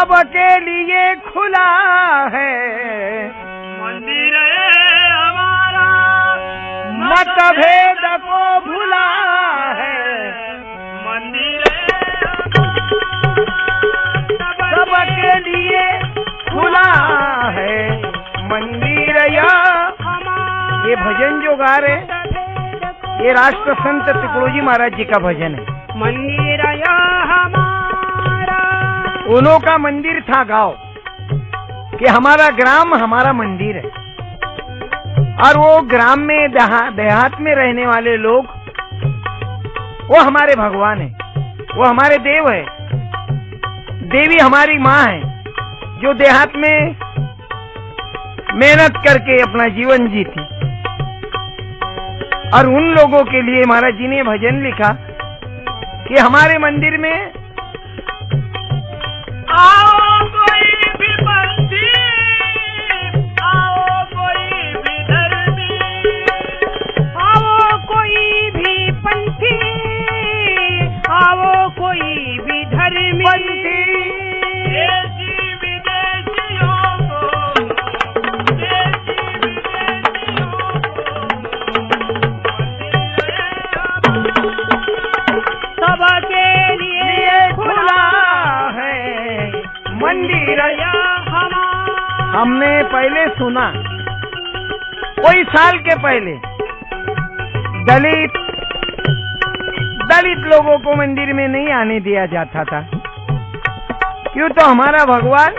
सबके लिए खुला है मंदिर हमारा, मतभेद को भुला है मंदिर सबके लिए खुला है मंदिर ये भजन जो गा रहे ये राष्ट्र संत तुकडोजी महाराज जी का भजन है। मंदिर हमारा, उन्हों का मंदिर था गांव कि हमारा ग्राम हमारा मंदिर है, और वो ग्राम में देहात में रहने वाले लोग वो हमारे भगवान है, वो हमारे देव है। देवी हमारी माँ है जो देहात में मेहनत करके अपना जीवन जीती, और उन लोगों के लिए महाराज जी ने भजन लिखा कि हमारे मंदिर में आओ कोई भी पंथी, आओ कोई भी धर्मी, आओ कोई भी पंथी, आओ कोई भी धर्मी, देशी विदेशियों को, देशी विदेशियों सबके लिए खुला है मंदिर हमारा। हमने पहले सुना कोई साल के पहले दलित लोगों को मंदिर में नहीं आने दिया जाता था। क्यों? तो हमारा भगवान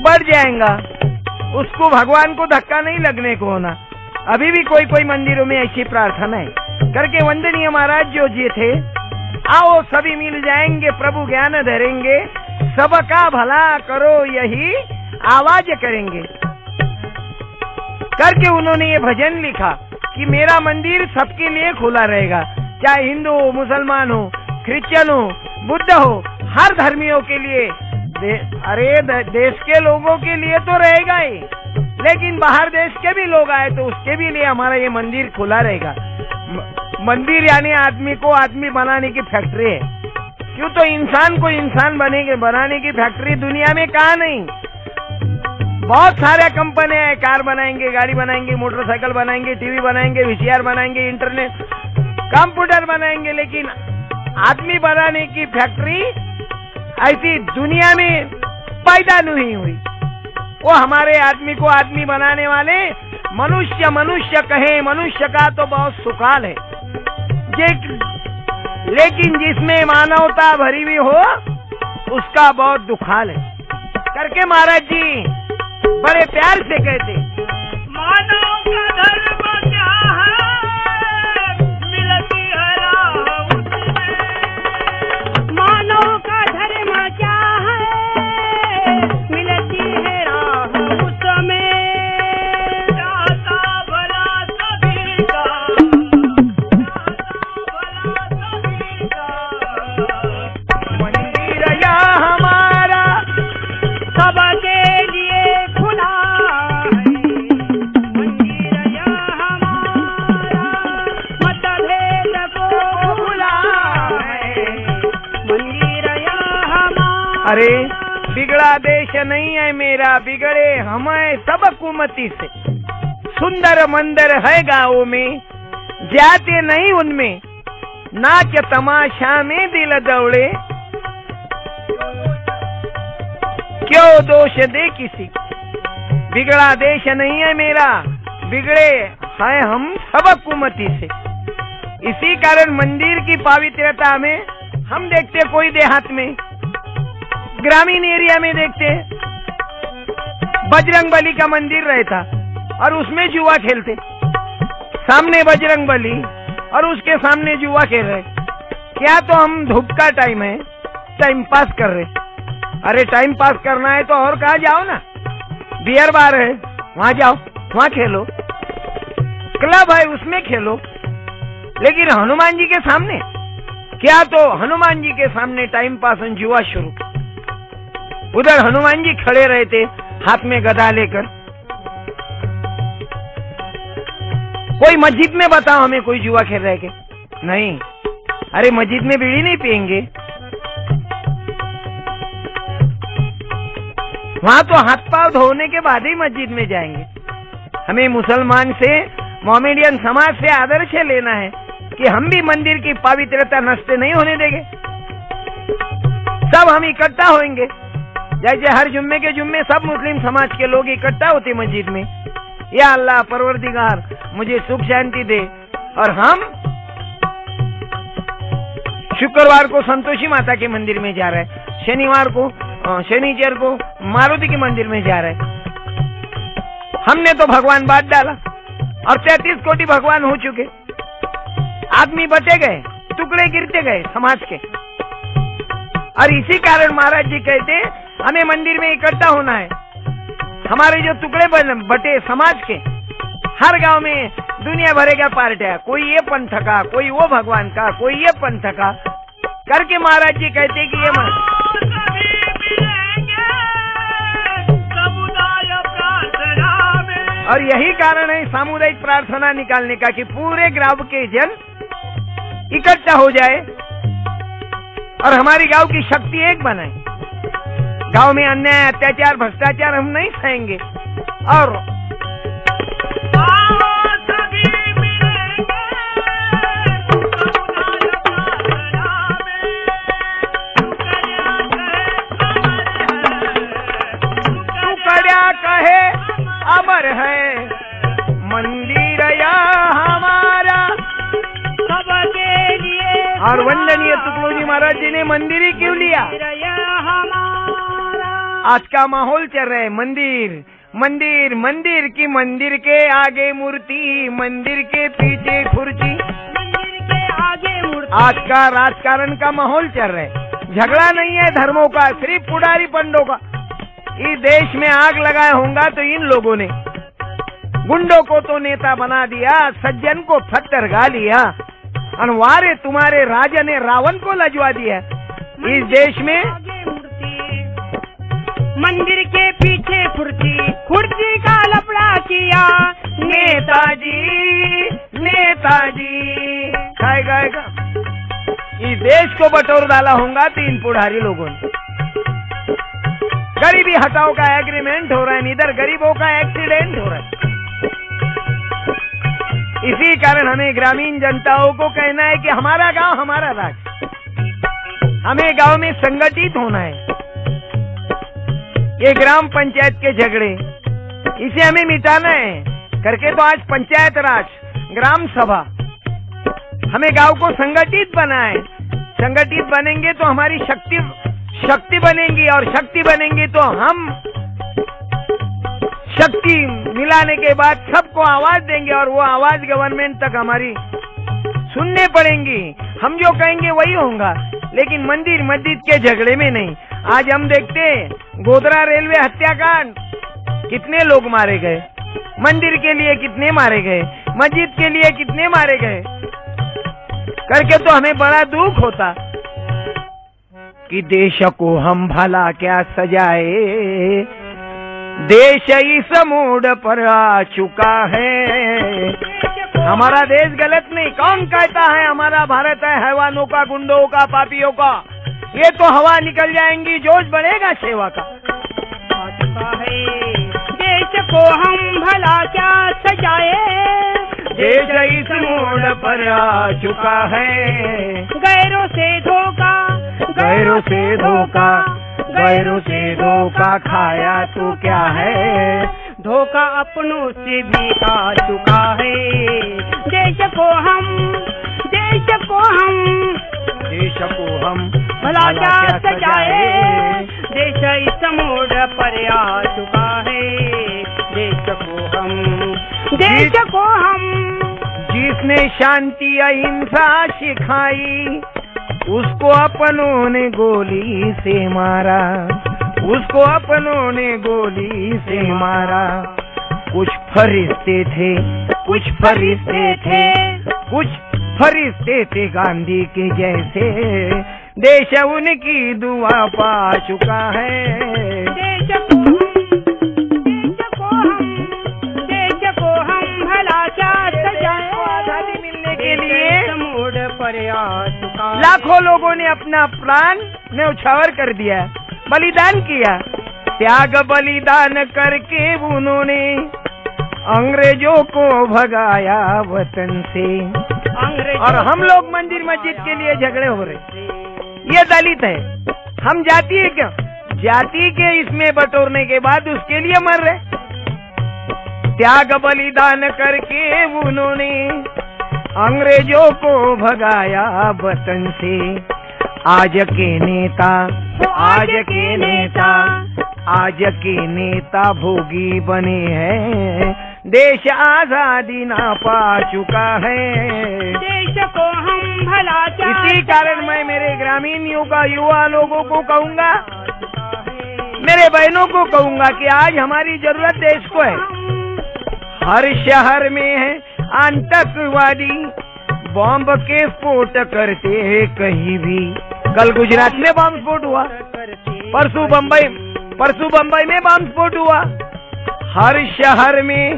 बढ़ जाएगा, उसको भगवान को धक्का नहीं लगने को होना। अभी भी कोई कोई मंदिरों में ऐसी प्रार्थना है करके वंदनीय महाराज जो जी थे, आओ सभी मिल जाएंगे प्रभु ज्ञान धरेंगे, सबका भला करो यही आवाज करेंगे करके उन्होंने ये भजन लिखा कि मेरा मंदिर सबके लिए खुला रहेगा, चाहे हिंदू हो, मुसलमान हो, क्रिश्चियन हो, बुद्ध हो, हर धर्मियों के लिए। देश के लोगों के लिए तो रहेगा ही, लेकिन बाहर देश के भी लोग आए तो उसके भी लिए हमारा ये मंदिर खुला रहेगा। मंदिर यानी आदमी को आदमी बनाने की फैक्ट्री है। क्यों? तो इंसान को इंसान बनाने की फैक्ट्री दुनिया में कहाँ नहीं। बहुत सारे कंपनियां हैं, कार बनाएंगे, गाड़ी बनाएंगे, मोटरसाइकिल बनाएंगे, टीवी बनाएंगे, VCR बनाएंगे, इंटरनेट कंप्यूटर बनाएंगे, लेकिन आदमी बनाने की फैक्ट्री ऐसी दुनिया में पैदा नहीं हुई। वो हमारे आदमी को आदमी बनाने वाले मनुष्य कहे, मनुष्य का तो बहुत सुकाल है, लेकिन जिसमें मानवता भरी हुई हो उसका बहुत दुखाल है करके महाराज जी बड़े प्यार से कहते। मानव का धर्म क्या है, मिलती है राह उसमें, मानव का धर्म क्या है, मिलती है राह उसमें, चाहता भला सभी का, चाहता भला सभी का, मंदिर या हमारा सबके लिए खुला है मंदिर या हमारा, मतभेद को खुला है। मंदिर या हमारा। अरे बिगड़ा देश नहीं है मेरा, बिगड़े हमें सब कुमती से। सुंदर मंदिर है गाँव में, जाते नहीं उनमें, नाच तमाशा में दिल दौड़े, क्यों दोष दे किसी। बिगड़ा देश नहीं है मेरा, बिगड़े हैं हम सब कुमती से। इसी कारण मंदिर की पवित्रता में हम देखते, कोई देहात में, ग्रामीण एरिया में देखते बजरंगबली का मंदिर रहता और उसमें जुआ खेलते, सामने बजरंगबली और उसके सामने जुआ खेल रहे। क्या? तो हम धूप का टाइम है, टाइम पास कर रहे। अरे टाइम पास करना है तो और कहाँ जाओ ना, बियर बार है वहां जाओ, वहां खेलो, क्लब है उसमें खेलो, लेकिन हनुमान जी के सामने क्या? तो हनुमान जी के सामने टाइम पास जुआ शुरू। उधर हनुमान जी खड़े रहते हाथ में गदा लेकर। कोई मस्जिद में बताओ हमें कोई जुआ खेल रहे के? नहीं। अरे मस्जिद में बीड़ी नहीं पियेंगे, वहाँ तो हाथ पांव धोने के बाद ही मस्जिद में जाएंगे। हमें मुसलमान से, मोमेडियन समाज से आदर्श लेना है कि हम भी मंदिर की पवित्रता नष्ट नहीं होने देंगे। सब हम इकट्ठा होंगे, जैसे हर जुम्मे के जुम्मे सब मुस्लिम समाज के लोग इकट्ठा होते मस्जिद में, या अल्लाह परवरदिगार मुझे सुख शांति दे। और हम शुक्रवार को संतोषी माता के मंदिर में जा रहे हैं, शनिवार को शनिचर को मारुति के मंदिर में जा रहे हैं। हमने तो भगवान बांट डाला और 33 कोटि भगवान हो चुके। आदमी बटे गए, टुकड़े गिरते गए समाज के। और इसी कारण महाराज जी कहते हमें मंदिर में इकट्ठा होना है। हमारे जो टुकड़े बटे समाज के, हर गांव में दुनिया भरे का पार्ट है, कोई ये पंथ का, कोई वो भगवान का, कोई ये पंथ का करके महाराज जी कहते कि ये और यही कारण है सामुदायिक प्रार्थना निकालने का कि पूरे गांव के जन इकट्ठा हो जाए और हमारी गांव की शक्ति एक बनाए। गांव में अन्याय, अत्याचार, भ्रष्टाचार हम नहीं सहेंगे। और कहे अमर है मंदिर या हमारा सबके लिए। और वंदनीय तुकड़ो जी महाराज जी ने मंदिर ही क्यों लिया? आज का माहौल चल रहा है मंदिर मंदिर मंदिर की, मंदिर के आगे मूर्ति, मंदिर के पीछे खुर्ची, मंदिर के आगे मूर्ति। आज का राजकारण का माहौल चल रहा है, झगड़ा नहीं है धर्मों का, सिर्फ पुडारी पंडों का। इस देश में आग लगाया होगा तो इन लोगों ने, गुंडों को तो नेता बना दिया, सज्जन को पत्थर गा लिया, अनवारे तुम्हारे राजा ने रावण को लजवा दिया। इस देश में मंदिर के पीछे खुर्ची का लफड़ा किया नेताजी नेताजी खाएगा। इस देश को बटोर डाला होगा तीन पुढ़ारी लोगों ने। गरीबी हटाओ का एग्रीमेंट हो रहा है, इधर गरीबों का एक्सीडेंट हो रहा है। इसी कारण हमें ग्रामीण जनताओं को कहना है कि हमारा गांव हमारा राज, हमें गांव में संगठित होना है। ये ग्राम पंचायत के झगड़े, इसे हमें मिटाना है करके तो आज पंचायत राज, ग्राम सभा, हमें गांव को संगठित बनाना है। संगठित बनेंगे तो हमारी शक्ति बनेगी, और शक्ति बनेंगी तो हम शक्ति मिलाने के बाद सबको आवाज देंगे, और वो आवाज गवर्नमेंट तक हमारी सुनने पड़ेंगी। हम जो कहेंगे वही होगा, लेकिन मंदिर मस्जिद के झगड़े में नहीं। आज हम देखते गोधरा रेलवे हत्याकांड, कितने लोग मारे गए, मंदिर के लिए कितने मारे गए, मस्जिद के लिए कितने मारे गए करके तो हमें बड़ा दुख होता कि देश को हम भला क्या सजाए, देश इस मोड़ पर आ चुका है। हमारा देश गलत नहीं, कौन कहता है हमारा भारत है हैवानों का, गुंडों का, पापियों का? ये तो हवा निकल जाएंगी, जोश बढ़ेगा सेवा का। देश को हम भला क्या सजाए, देश इस मोड़ पर आ चुका है। गैरों से धोखा, गैरों से धोखा, गैरों से धोखा खाया तो क्या है, धोखा अपनों से भी खा चुका है। देश को हम भला क्या सजाए, देश इस मोड़ पर आ चुका है। देश को हम जिसने शांति अहिंसा सिखाई, उसको अपनों ने गोली से मारा, उसको अपनों ने गोली से मारा। कुछ फरिश्ते थे, कुछ फरिश्ते थे, कुछ फरिश्ते थे गांधी के जैसे, देश उनकी दुआ पा चुका है। देश को हम भला क्या सजाए, आजादी मिलने के लिए मोड़ पर आ चुका। लाखों लोगों ने अपना प्राण न्यौछावर कर दिया, बलिदान किया। त्याग बलिदान करके उन्होंने अंग्रेजों को भगाया वतन से। और हम लोग मंदिर मस्जिद के लिए झगड़े हो रहे। ये दलित है, हम जाति है क्या? जाति के इसमें बटोरने के बाद उसके लिए मर रहे। त्याग बलिदान करके उन्होंने अंग्रेजों को भगाया वतन से। आज के नेता, आज के नेता, आज के नेता भोगी बने हैं। देश आजादी ना पा चुका है। देश को हम भला इसी कारण मैं मेरे ग्रामीण युवा लोगों को कहूँगा, मेरे बहनों को कहूँगा कि आज हमारी जरूरत देश को है। हर शहर में है आतंकवादी, बॉम्ब के स्फोट करते हैं कहीं भी। कल गुजरात में बॉम्ब स्फोट हुआ, परसों बम्बई में बॉम्ब स्फोट हुआ। हर शहर में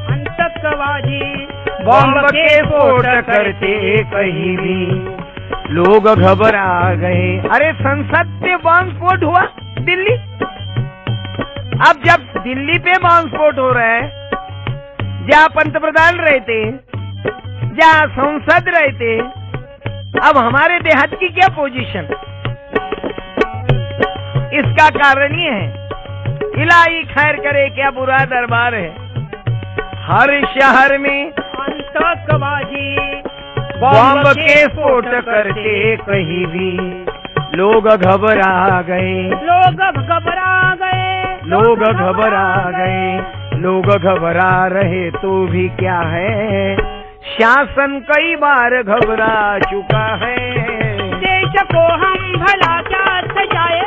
आतंकवादी बॉम्ब के स्फोट करते कहीं भी। लोग घबरा गए। अरे संसद पे बॉम्ब स्फोट हुआ दिल्ली। अब जब दिल्ली पे बॉम्ब स्फोट हो रहा है, जहाँ पंतप्रधान रहते, जहाँ संसद रहते, अब हमारे देहात की क्या पोजीशन? इसका कारण ये है, इलाही खैर करे क्या बुरा दरबार है। हर शहर में आतंकवादी बॉम्ब के स्फोट करते कहीं भी। लोग घबरा गए, लोग घबरा गए, लोग घबरा गए। लोग घबरा रहे तो भी क्या है, शासन कई बार घबरा चुका है। देश को हम भला क्या सजाए,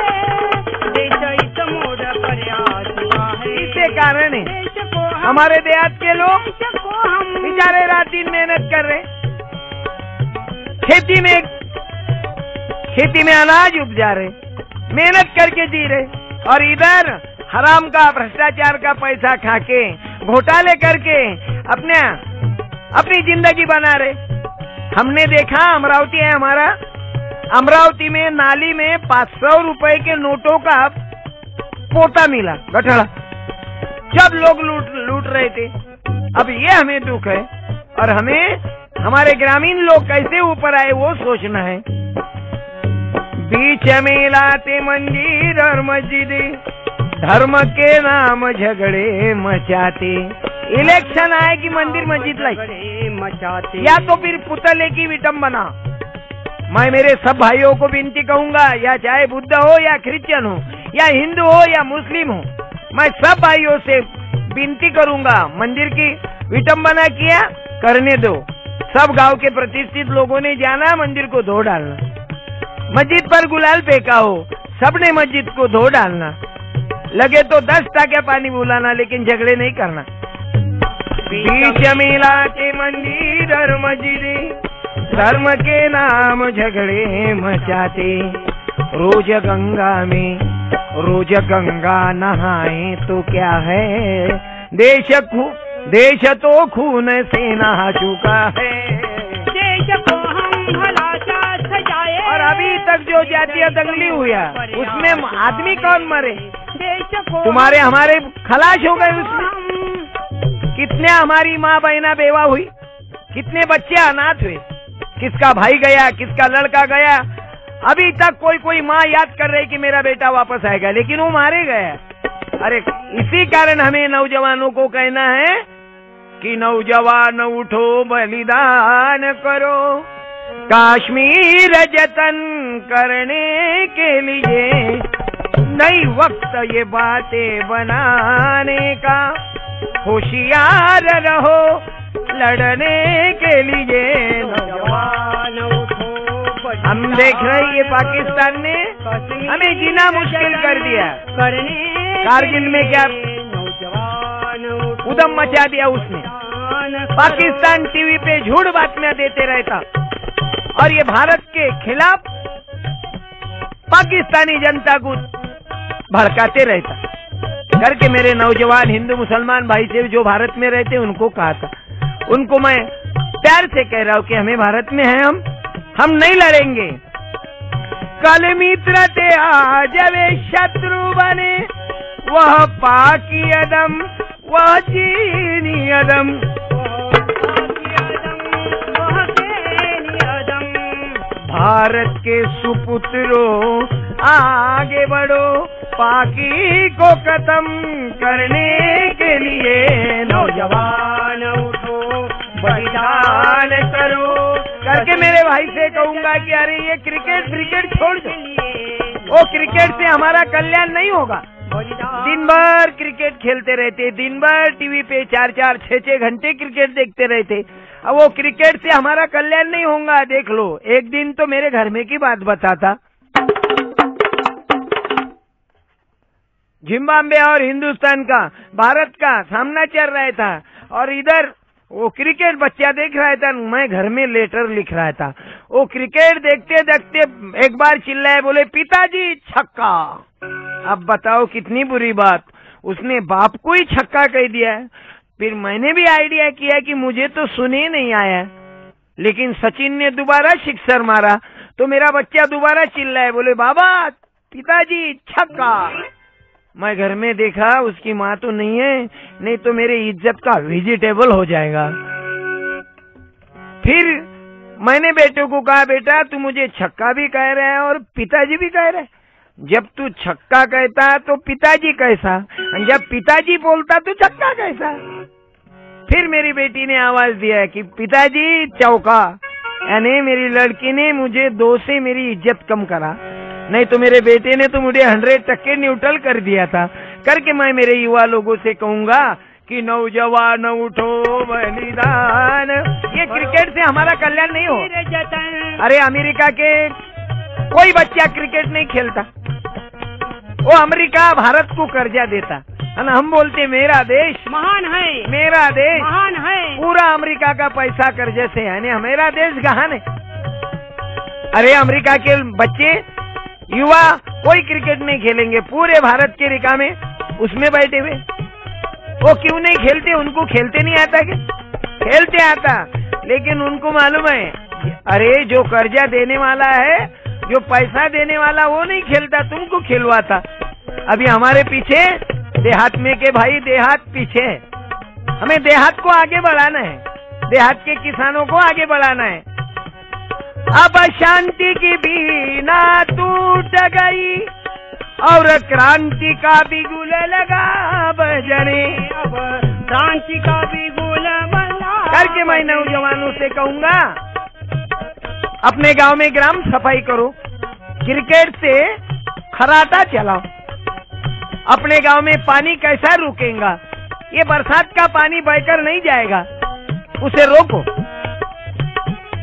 देश इस मोड़ पर आ चुका है। इसे कारण है देश को हम, हमारे देहात के लोग देश को हम बेचारे रात दिन मेहनत कर रहे, खेती में अनाज उपजा रहे, मेहनत करके जी रहे, और इधर हराम का भ्रष्टाचार का पैसा खाके घोटाले करके अपनी जिंदगी बना रहे। हमने देखा, अमरावती है हमारा, अमरावती में नाली में 500 रुपए के नोटों का पोता मिला, गठड़ा, जब लोग लूट रहे थे। अब ये हमें दुख है, और हमें हमारे ग्रामीण लोग कैसे ऊपर आए वो सोचना है। बीच में लाते मंदिर और मस्जिदें, धर्म के नाम झगड़े मचाते। इलेक्शन आए कि मंदिर मस्जिद लाई मचाते, या तो फिर पुतले की विटंबना। मैं मेरे सब भाइयों को विनती कहूंगा, या चाहे बुद्ध हो या क्रिश्चियन हो या हिंदू हो या मुस्लिम हो, मैं सब भाइयों से विनती करूंगा, मंदिर की विटंबना किया करने दो। सब गांव के प्रतिष्ठित लोगों ने जाना मंदिर को धो डालना, मस्जिद पर गुलाल फेंका हो, सबने मस्जिद को धो डालना, लगे तो 10 टाके पानी बुलाना, लेकिन झगड़े नहीं करना। बीच मिला के मंदिर और मस्जिदें, धर्म के नाम झगड़े मचाते। रोज गंगा नहाए तो क्या है, देश तो खून से नहा चुका है। देश को हम भला क्या सजाए, और अभी तक जो जातीय दंगली हुआ उसमें आदमी कौन मरे? देश को तुम्हारे हमारे खलाश हो गए उसमें। कितने हमारी माँ बहना बेवा हुई, कितने बच्चे अनाथ हुए, किसका भाई गया, किसका लड़का गया। अभी तक कोई माँ याद कर रही कि मेरा बेटा वापस आएगा, लेकिन वो मारे गया। अरे इसी कारण हमें नौजवानों को कहना है कि नौजवान उठो, बलिदान करो, कश्मीर जतन करने के लिए नई वक्त ये बातें बनाने का। होशियार रहो लड़ने के लिए नौजवान उठो। हम देख रहे हैं ये पाकिस्तान ने हमें जीना मुश्किल कर दिया। कारगिल में क्या उधम मचा दिया उसने। पाकिस्तान टीवी पे झूठ बातमियां देते रहता और ये भारत के खिलाफ पाकिस्तानी जनता को भड़काते रहता करके मेरे नौजवान हिंदू मुसलमान भाई से जो भारत में रहते उनको कहा था, उनको मैं प्यार से कह रहा हूँ कि हमें भारत में है, हम नहीं लड़ेंगे। कल मित्र थे आज वे शत्रु बने, वह पाकी अदम वह चीनी अदम, भारत के सुपुत्रों आगे बढ़ो, पाकी को खत्म करने के लिए नौजवान उठो, बलिदान करो। करके मेरे भाई से कहूंगा कि अरे ये क्रिकेट छोड़ दो, वो क्रिकेट से हमारा कल्याण नहीं होगा। दिन भर क्रिकेट खेलते रहते, दिन भर टीवी पे 4-4, 6-6 घंटे क्रिकेट देखते रहते। अब वो क्रिकेट से हमारा कल्याण नहीं होगा। देख लो, एक दिन तो मेरे घर में की बात बताता, जिम्बाब्वे और हिंदुस्तान का, भारत का सामना चल रहा था और इधर वो क्रिकेट बच्चा देख रहा था, मैं घर में लेटर लिख रहा था। वो क्रिकेट देखते देखते एक बार चिल्लाए, बोले पिताजी छक्का। अब बताओ कितनी बुरी बात, उसने बाप को ही छक्का कह दिया है। फिर मैंने भी आइडिया किया कि मुझे तो सुने नहीं आया, लेकिन सचिन ने दोबारा सिक्सर मारा तो मेरा बच्चा दोबारा चिल्लाए, बोले बाबा पिताजी छक्का। मैं घर में देखा उसकी माँ तो नहीं है, नहीं तो मेरे इज्जत का वेजिटेबल हो जाएगा। फिर मैंने बेटे को कहा, बेटा तू मुझे छक्का भी कह रहा है और पिताजी भी कह रहा है। जब तू छक्का कहता तो पिताजी कैसा, जब पिताजी बोलता तो छक्का कैसा। फिर मेरी बेटी ने आवाज दिया कि पिताजी चौका, यानी मेरी लड़की ने मुझे 2 से मेरी इज्जत कम करा, नहीं तो मेरे बेटे ने तो मुझे 100% न्यूट्रल कर दिया था। करके मैं मेरे युवा लोगों से कहूंगा कि नौजवान उठो बलिदान। ये क्रिकेट से हमारा कल्याण नहीं हो। अरे अमेरिका के कोई बच्चा क्रिकेट नहीं खेलता, वो अमेरिका भारत को कर्जा देता है ना। हम बोलते मेरा देश महान है, मेरा देश महान है, पूरा अमेरिका का पैसा कर्जे से है, मेरा देश गहान है। अरे अमेरिका के बच्चे युवा कोई क्रिकेट नहीं खेलेंगे, पूरे भारत के रिका में उसमें बैठे हुए। वो क्यों नहीं खेलते, उनको खेलते नहीं आता क्या? खेलते आता, लेकिन उनको मालूम है अरे जो कर्जा देने वाला है, जो पैसा देने वाला वो नहीं खेलता, तुमको खिलवाता। अभी हमारे पीछे देहात में के भाई, देहात पीछे, हमें देहात को आगे बढ़ाना है, देहात के किसानों को आगे बढ़ाना है। अब शांति की बीना टूट गई और क्रांति का बिगुल लगा बजने, अब क्रांति का बिगुल बजा। करके मैं नौजवानों से कहूंगा अपने गांव में ग्राम सफाई करो, क्रिकेट से खराटा चलाओ। अपने गांव में पानी कैसा रुकेगा, ये बरसात का पानी बहकर नहीं जाएगा, उसे रोको।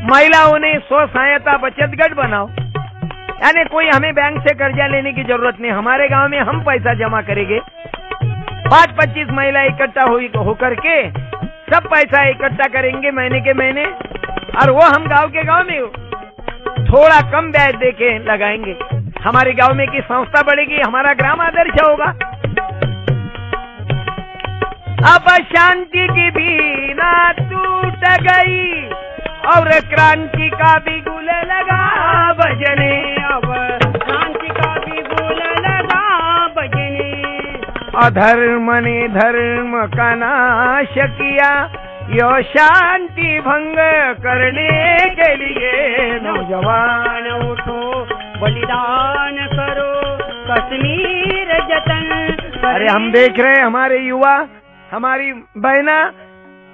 महिलाओं ने स्व सहायता बचत गट बनाओ, यानी कोई हमें बैंक से कर्जा लेने की जरूरत नहीं, हमारे गांव में हम पैसा जमा करेंगे। 5-25 महिला इकट्ठा होकर के सब पैसा इकट्ठा करेंगे महीने के महीने, और वो हम गांव के गांव में थोड़ा कम ब्याज देके लगाएंगे। हमारे गांव में की संस्था बढ़ेगी, हमारा ग्राम आदर्श होगा। अब शांति की बीना टूट गई और क्रांति का बिगुल लगा बजने, अब क्रांति का बिगुल लगा बजने। अधर्म ने धर्म का नाश किया, यो शांति भंग करने के लिए नौजवान उठो बलिदान करो, कश्मीर जतन। अरे हम देख रहे हैं हमारे युवा, हमारी बहना,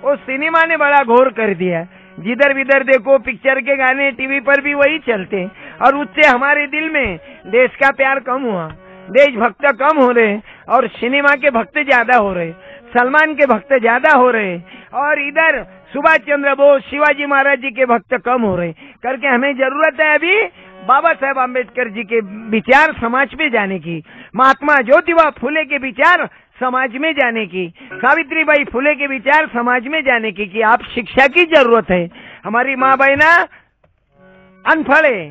वो सिनेमा ने बड़ा घोर कर दिया। जिधर विधर देखो पिक्चर के गाने टीवी पर भी वही चलते, और उससे हमारे दिल में देश का प्यार कम हुआ, देशभक्त कम हो रहे और सिनेमा के भक्त ज्यादा हो रहे, सलमान के भक्त ज्यादा हो रहे, और इधर सुभाष चंद्र बोस, शिवाजी महाराज जी के भक्त कम हो रहे। करके हमें जरूरत है अभी बाबा साहेब आम्बेडकर जी के विचार समाज में जाने की, महात्मा ज्योतिबा फुले के विचार समाज में जाने की, सावित्रीबाई फुले के विचार समाज में जाने की, कि आप शिक्षा की जरूरत है। हमारी माँ बहना अनपढ़ है,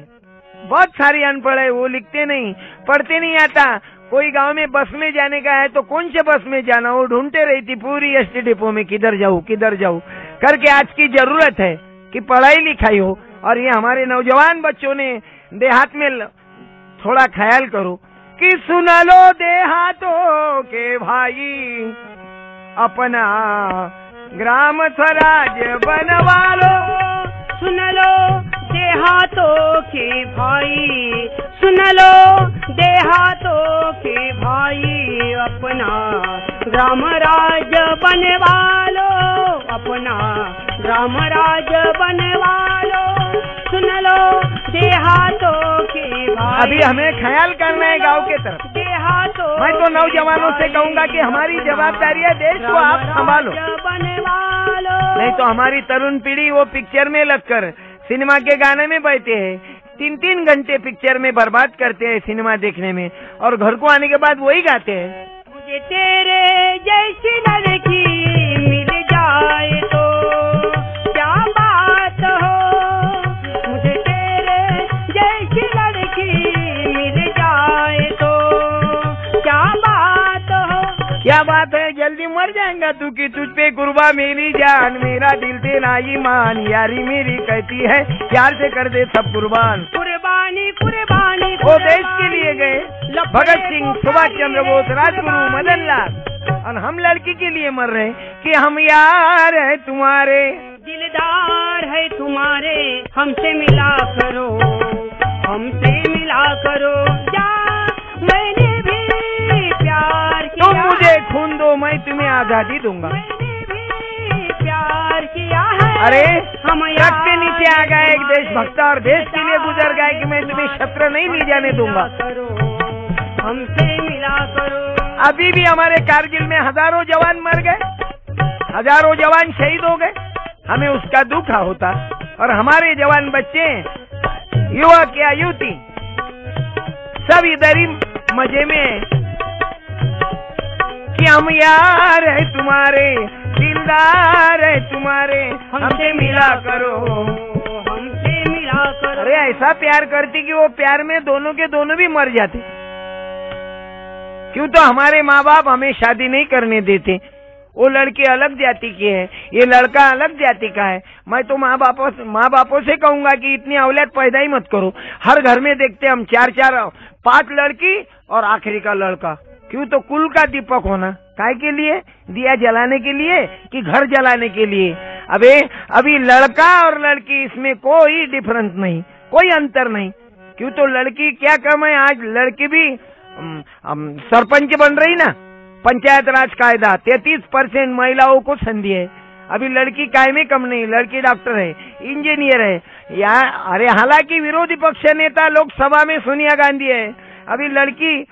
बहुत सारी अनपढ़ है, वो लिखते नहीं, पढ़ते नहीं आता। कोई गांव में बस में जाने का है तो कौन से बस में जाना, वो ढूंढते रहती पूरी एसटी डिपो में, किधर जाऊं किधर जाऊं। करके आज की जरूरत है कि पढ़ाई लिखाई हो, और ये हमारे नौजवान बच्चों ने देहात में थोड़ा ख्याल करो। कि सुन लो देहातों के भाई, अपना ग्राम स्वराज बनवा लो। सुन लो देहातों के भाई, सुन लो देहातों के भाई, अपना ग्राम राज बनवा लो, अपना ग्राम राज बनवा लो। सुन लो देहातों के भाई। अभी हमें ख्याल करना है गांव के तरफ। देहातों मैं तो नौजवानों से कहूंगा कि हमारी जवाबदारी है, देश को आप संभालो, नहीं तो हमारी तरुण पीढ़ी वो पिक्चर में लगकर सिनेमा के गाने में बहते हैं, 3-3 घंटे पिक्चर में बर्बाद करते हैं सिनेमा देखने में, और घर को आने के बाद वही गाते हैं। मुझे तेरे जैसी लड़की मिल जाए तो क्या बात हो, मुझे तेरे जैसी लड़की मिल जाए तो क्या बात हो। क्या बात है, जल्दी मर जाएगा तू कि तुझ पे कुर्बा मेरी जान, मेरा दिल तेरा ईमान, यारी मेरी कहती है प्यार से कर दे सब कुर्बान। कुर्बानी कुर्बानी वो देश के लिए गए भगत सिंह, सुभाष चंद्र बोस, राजगुरु, मदन लाल, और हम लड़की के लिए मर रहे कि हम यार है तुम्हारे, दिलदार है तुम्हारे, हमसे मिला करो, हमसे मिला करो। क्या मैंने भी प्यार किया, तुम मुझे खून दो मैं तुम्हें आजादी दूंगा। मैंने भी प्यार किया है। अरे हम ट्रक के नीचे आ गया एक देशभक्त और देश के लिए गुजर गया कि मैं तुम्हें शस्त्र नहीं ले जाने दूंगा। हमसे मिला करो। अभी भी हमारे कारगिल में हजारों जवान मर गए, हजारों जवान शहीद हो गए, हमें उसका दुख होता, और हमारे जवान बच्चे, युवक या युवती सब इधर ही मजे में कि हम यार है तुम्हारे, दिलदार है तुम्हारे, हमसे मिला करो, हमसे मिला करो। अरे ऐसा प्यार करती कि वो प्यार में दोनों के दोनों भी मर जाते। क्यों तो हमारे माँ बाप हमें शादी नहीं करने देते, वो लड़की अलग जाति की है, ये लड़का अलग जाति का है। मैं तो माँ बापों से कहूंगा कि इतनी औलाद पैदा ही मत करो। हर घर में देखते हम 4-5 लड़की और आखिरी का लड़का। क्यों तो कुल का दीपक होना, काय के लिए, दिया जलाने के लिए कि घर जलाने के लिए। अभी लड़का और लड़की इसमें कोई डिफरेंस नहीं, कोई अंतर नहीं। क्यों तो लड़की क्या कम है, आज लड़की भी सरपंच बन रही ना, पंचायत राज कायदा 33% महिलाओं को संधि है। अभी लड़की काय में कम नहीं, लड़की डॉक्टर है, इंजीनियर है। अरे हालांकि विरोधी पक्ष नेता लोकसभा में सोनिया गांधी है, अभी लड़की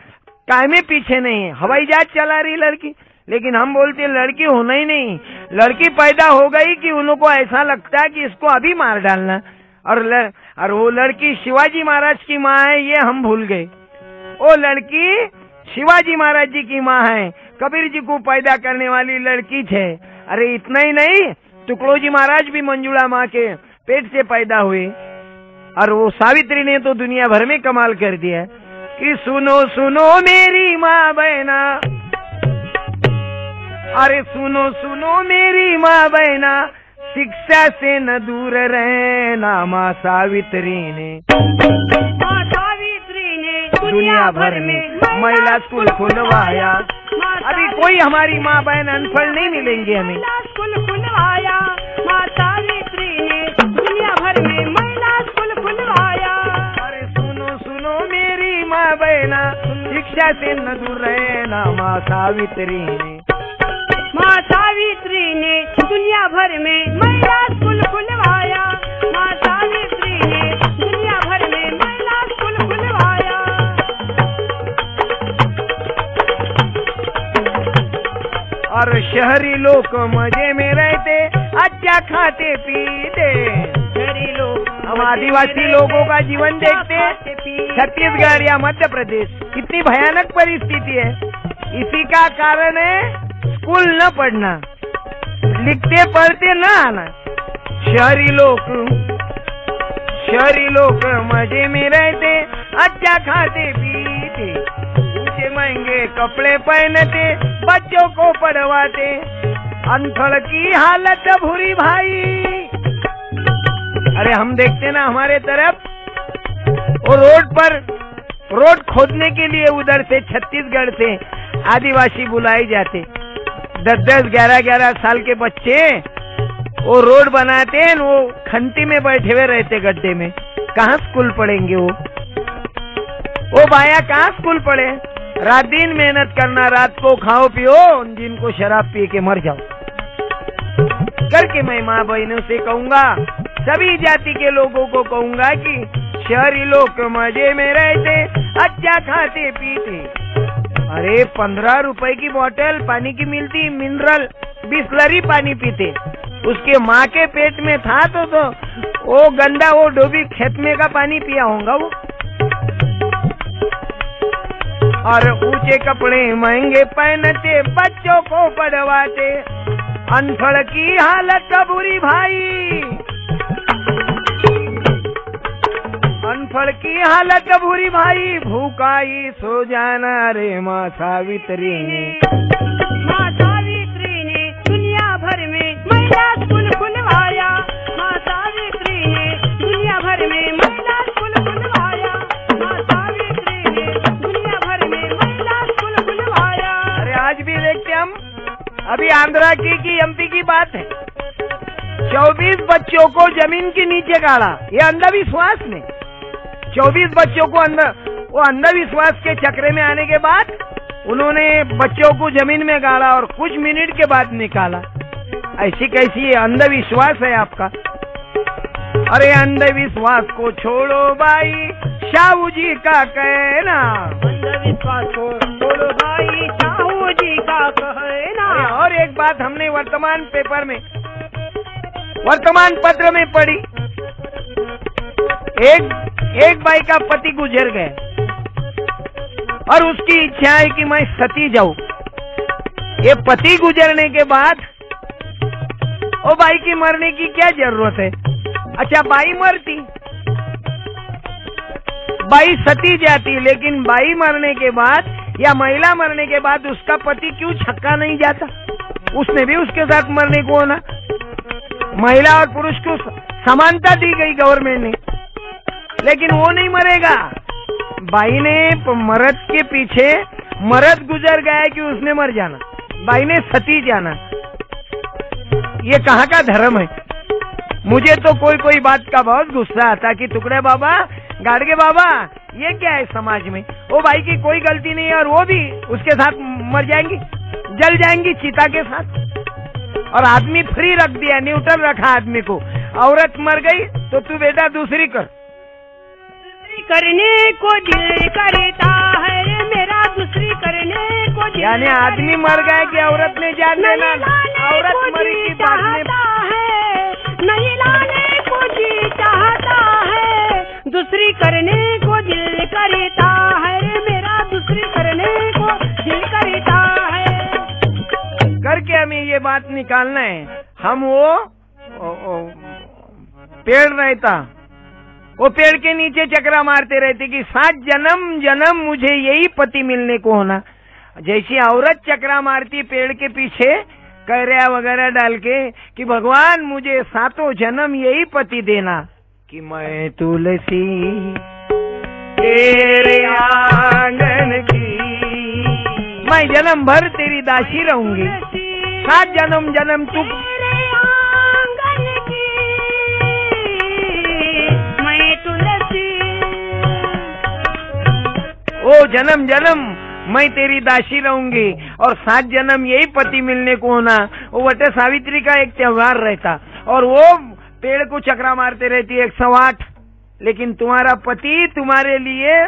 काय में पीछे नहीं है, हवाई जहाज चला रही लड़की। लेकिन हम बोलते लड़की होना ही नहीं, लड़की पैदा हो गई कि उनको ऐसा लगता है कि इसको अभी मार डालना, और वो लड़की शिवाजी महाराज की माँ है, ये हम भूल गए। वो लड़की शिवाजी महाराज जी की माँ है, कबीर जी को पैदा करने वाली लड़की है। अरे इतना ही नहीं, टुकड़ो जी महाराज भी मंजुला माँ के पेट से पैदा हुए, और वो सावित्री ने तो दुनिया भर में कमाल कर दिया कि सुनो सुनो मेरी माँ बहना, अरे सुनो सुनो मेरी माँ बहना, शिक्षा से न दूर रहना, माँ सावित्री ने दुनिया भर में महिला स्कूल खुलवाया। अभी कोई हमारी माँ बहन अनपढ़ नहीं मिलेंगे हमें। स्कूल खुलवाया, माँ सावित्री ने दुनिया भर में महिला स्कूल खुलवाया। अरे सुनो सुनो मेरी माँ बहना, शिक्षा से न दूर रहना, माँ सावित्री ने, माँ सावित्री ने दुनिया भर में महिला स्कूल खुलवाया। माँ सावित्री ने दुनिया भर में महिला स्कूल खुलवाया। और शहरी लोग मजे में रहते, अच्छा खाते पीते। शहरी लोग हम आदिवासी लोगों का जीवन देखते, छत्तीसगढ़ या मध्य प्रदेश, कितनी भयानक परिस्थिति है। इसी का कारण है स्कूल न पढ़ना, लिखते पढ़ते न आना। शहरी लोग मजे में रहते, अच्छा खाते पीते, ऊंचे महंगे कपड़े पहनते, बच्चों को पढ़वाते। अनपढ़ की हालत बुरी भाई। अरे हम देखते ना हमारे तरफ, वो रोड पर रोड खोदने के लिए उधर से छत्तीसगढ़ से आदिवासी बुलाए जाते। 10-10, 11-11 साल के बच्चे वो रोड बनाते हैं, वो खंती में बैठे हुए रहते गड्ढे में। कहाँ स्कूल पढ़ेंगे वो बाया कहाँ स्कूल पढ़े? रात दिन मेहनत करना, रात को खाओ पियो, जिनको शराब पी के मर जाओ करके मैं माँ बहनों से कहूँगा, सभी जाति के लोगों को कहूँगा कि शहरी लोग मजे में रहते, अच्छा खाते पीते। अरे 15 रुपए की बोतल पानी की मिलती, मिनरल बिस्लरी पानी पीते। उसके माँ के पेट में था तो वो गंदा वो डोबी खेत में का पानी पिया होगा वो। और ऊंचे कपड़े महंगे पहनते, बच्चों को पढ़वाते। अनपढ़ की हालत बुरी भाई, अनपढ़ की हालत बुरी भाई, भूखाई सो जाना रे माँ सावित्री ने। माँ सावित्री ने दुनिया भर में महिला स्कूल खुलवाया। माँ सावित्री ने दुनिया भर में महिला स्कूल खुलवाया। माँ सावित्री ने दुनिया भर में महिला स्कूल खुलवाया। अरे आज भी देखते हम, अभी आंध्रा की एमपी की बात है, 24 बच्चों को जमीन के नीचे गाड़ा। ये अंधविश्वास में 24 बच्चों को वो अंधविश्वास के चक्रे में आने के बाद उन्होंने बच्चों को जमीन में गाड़ा और कुछ मिनट के बाद निकाला। ऐसी कैसी अंधविश्वास है आपका? अरे अंधविश्वास को छोड़ो भाई, शाहू जी का कहना। अंधविश्वास को छोड़ो भाई, शाहू जी का कहना। और एक बात हमने वर्तमान पेपर में, वर्तमान पत्र में पढ़ी, एक भाई का पति गुजर गए और उसकी इच्छा है कि मैं सती जाऊं। ये पति गुजरने के बाद वो भाई की मरने की क्या जरूरत है? अच्छा बाई मरती, बाई सती जाती, लेकिन बाई मरने के बाद या महिला मरने के बाद उसका पति क्यों छक्का नहीं जाता? उसने भी उसके साथ मरने को होना। महिला और पुरुष को समानता दी गई गवर्नमेंट ने, लेकिन वो नहीं मरेगा। बाई ने मर्द के पीछे, मर्द गुजर गया कि उसने मर जाना, बाई ने सती जाना। ये कहाँ का धर्म है? मुझे तो कोई बात का बहुत गुस्सा आता कि टुकड़े बाबा, गाड़गे बाबा, ये क्या है समाज में? वो भाई की कोई गलती नहीं है और वो भी उसके साथ मर जाएंगी, जल जाएंगी चिता के साथ। और आदमी फ्री रख दिया, न्यूट्रल रखा आदमी को। औरत मर गई तो तू बेटा दूसरी कर। करने को दिल करता है मेरा, दूसरी करने को दिल, यानी आदमी मर गए कि औरत ने जान लेना, औरत मरी की बात में नहीं लाने को जी चाहता है, दूसरी करने को दिल करता है मेरा, दूसरी करने को दिल करता है। करके हमें ये बात निकालना है। हम वो पेड़ रहता, वो पेड़ के नीचे चक्रा मारते रहते कि 7 जन्म मुझे यही पति मिलने को होना। जैसी औरत चक्रा मारती पेड़ के पीछे, कैरिया वगैरह डाल के कि भगवान मुझे 7 जन्म यही पति देना, कि मैं तुलसी तेरे आंगन की, मैं जन्म भर तेरी दासी रहूंगी, 7 जन्म तू ओ जन्म मैं तेरी दासी रहूंगी और 7 जन्म यही पति मिलने को होना। वो वट सावित्री का एक त्योहार रहता और वो पेड़ को चक्रा मारते रहती 108, लेकिन तुम्हारा पति तुम्हारे लिए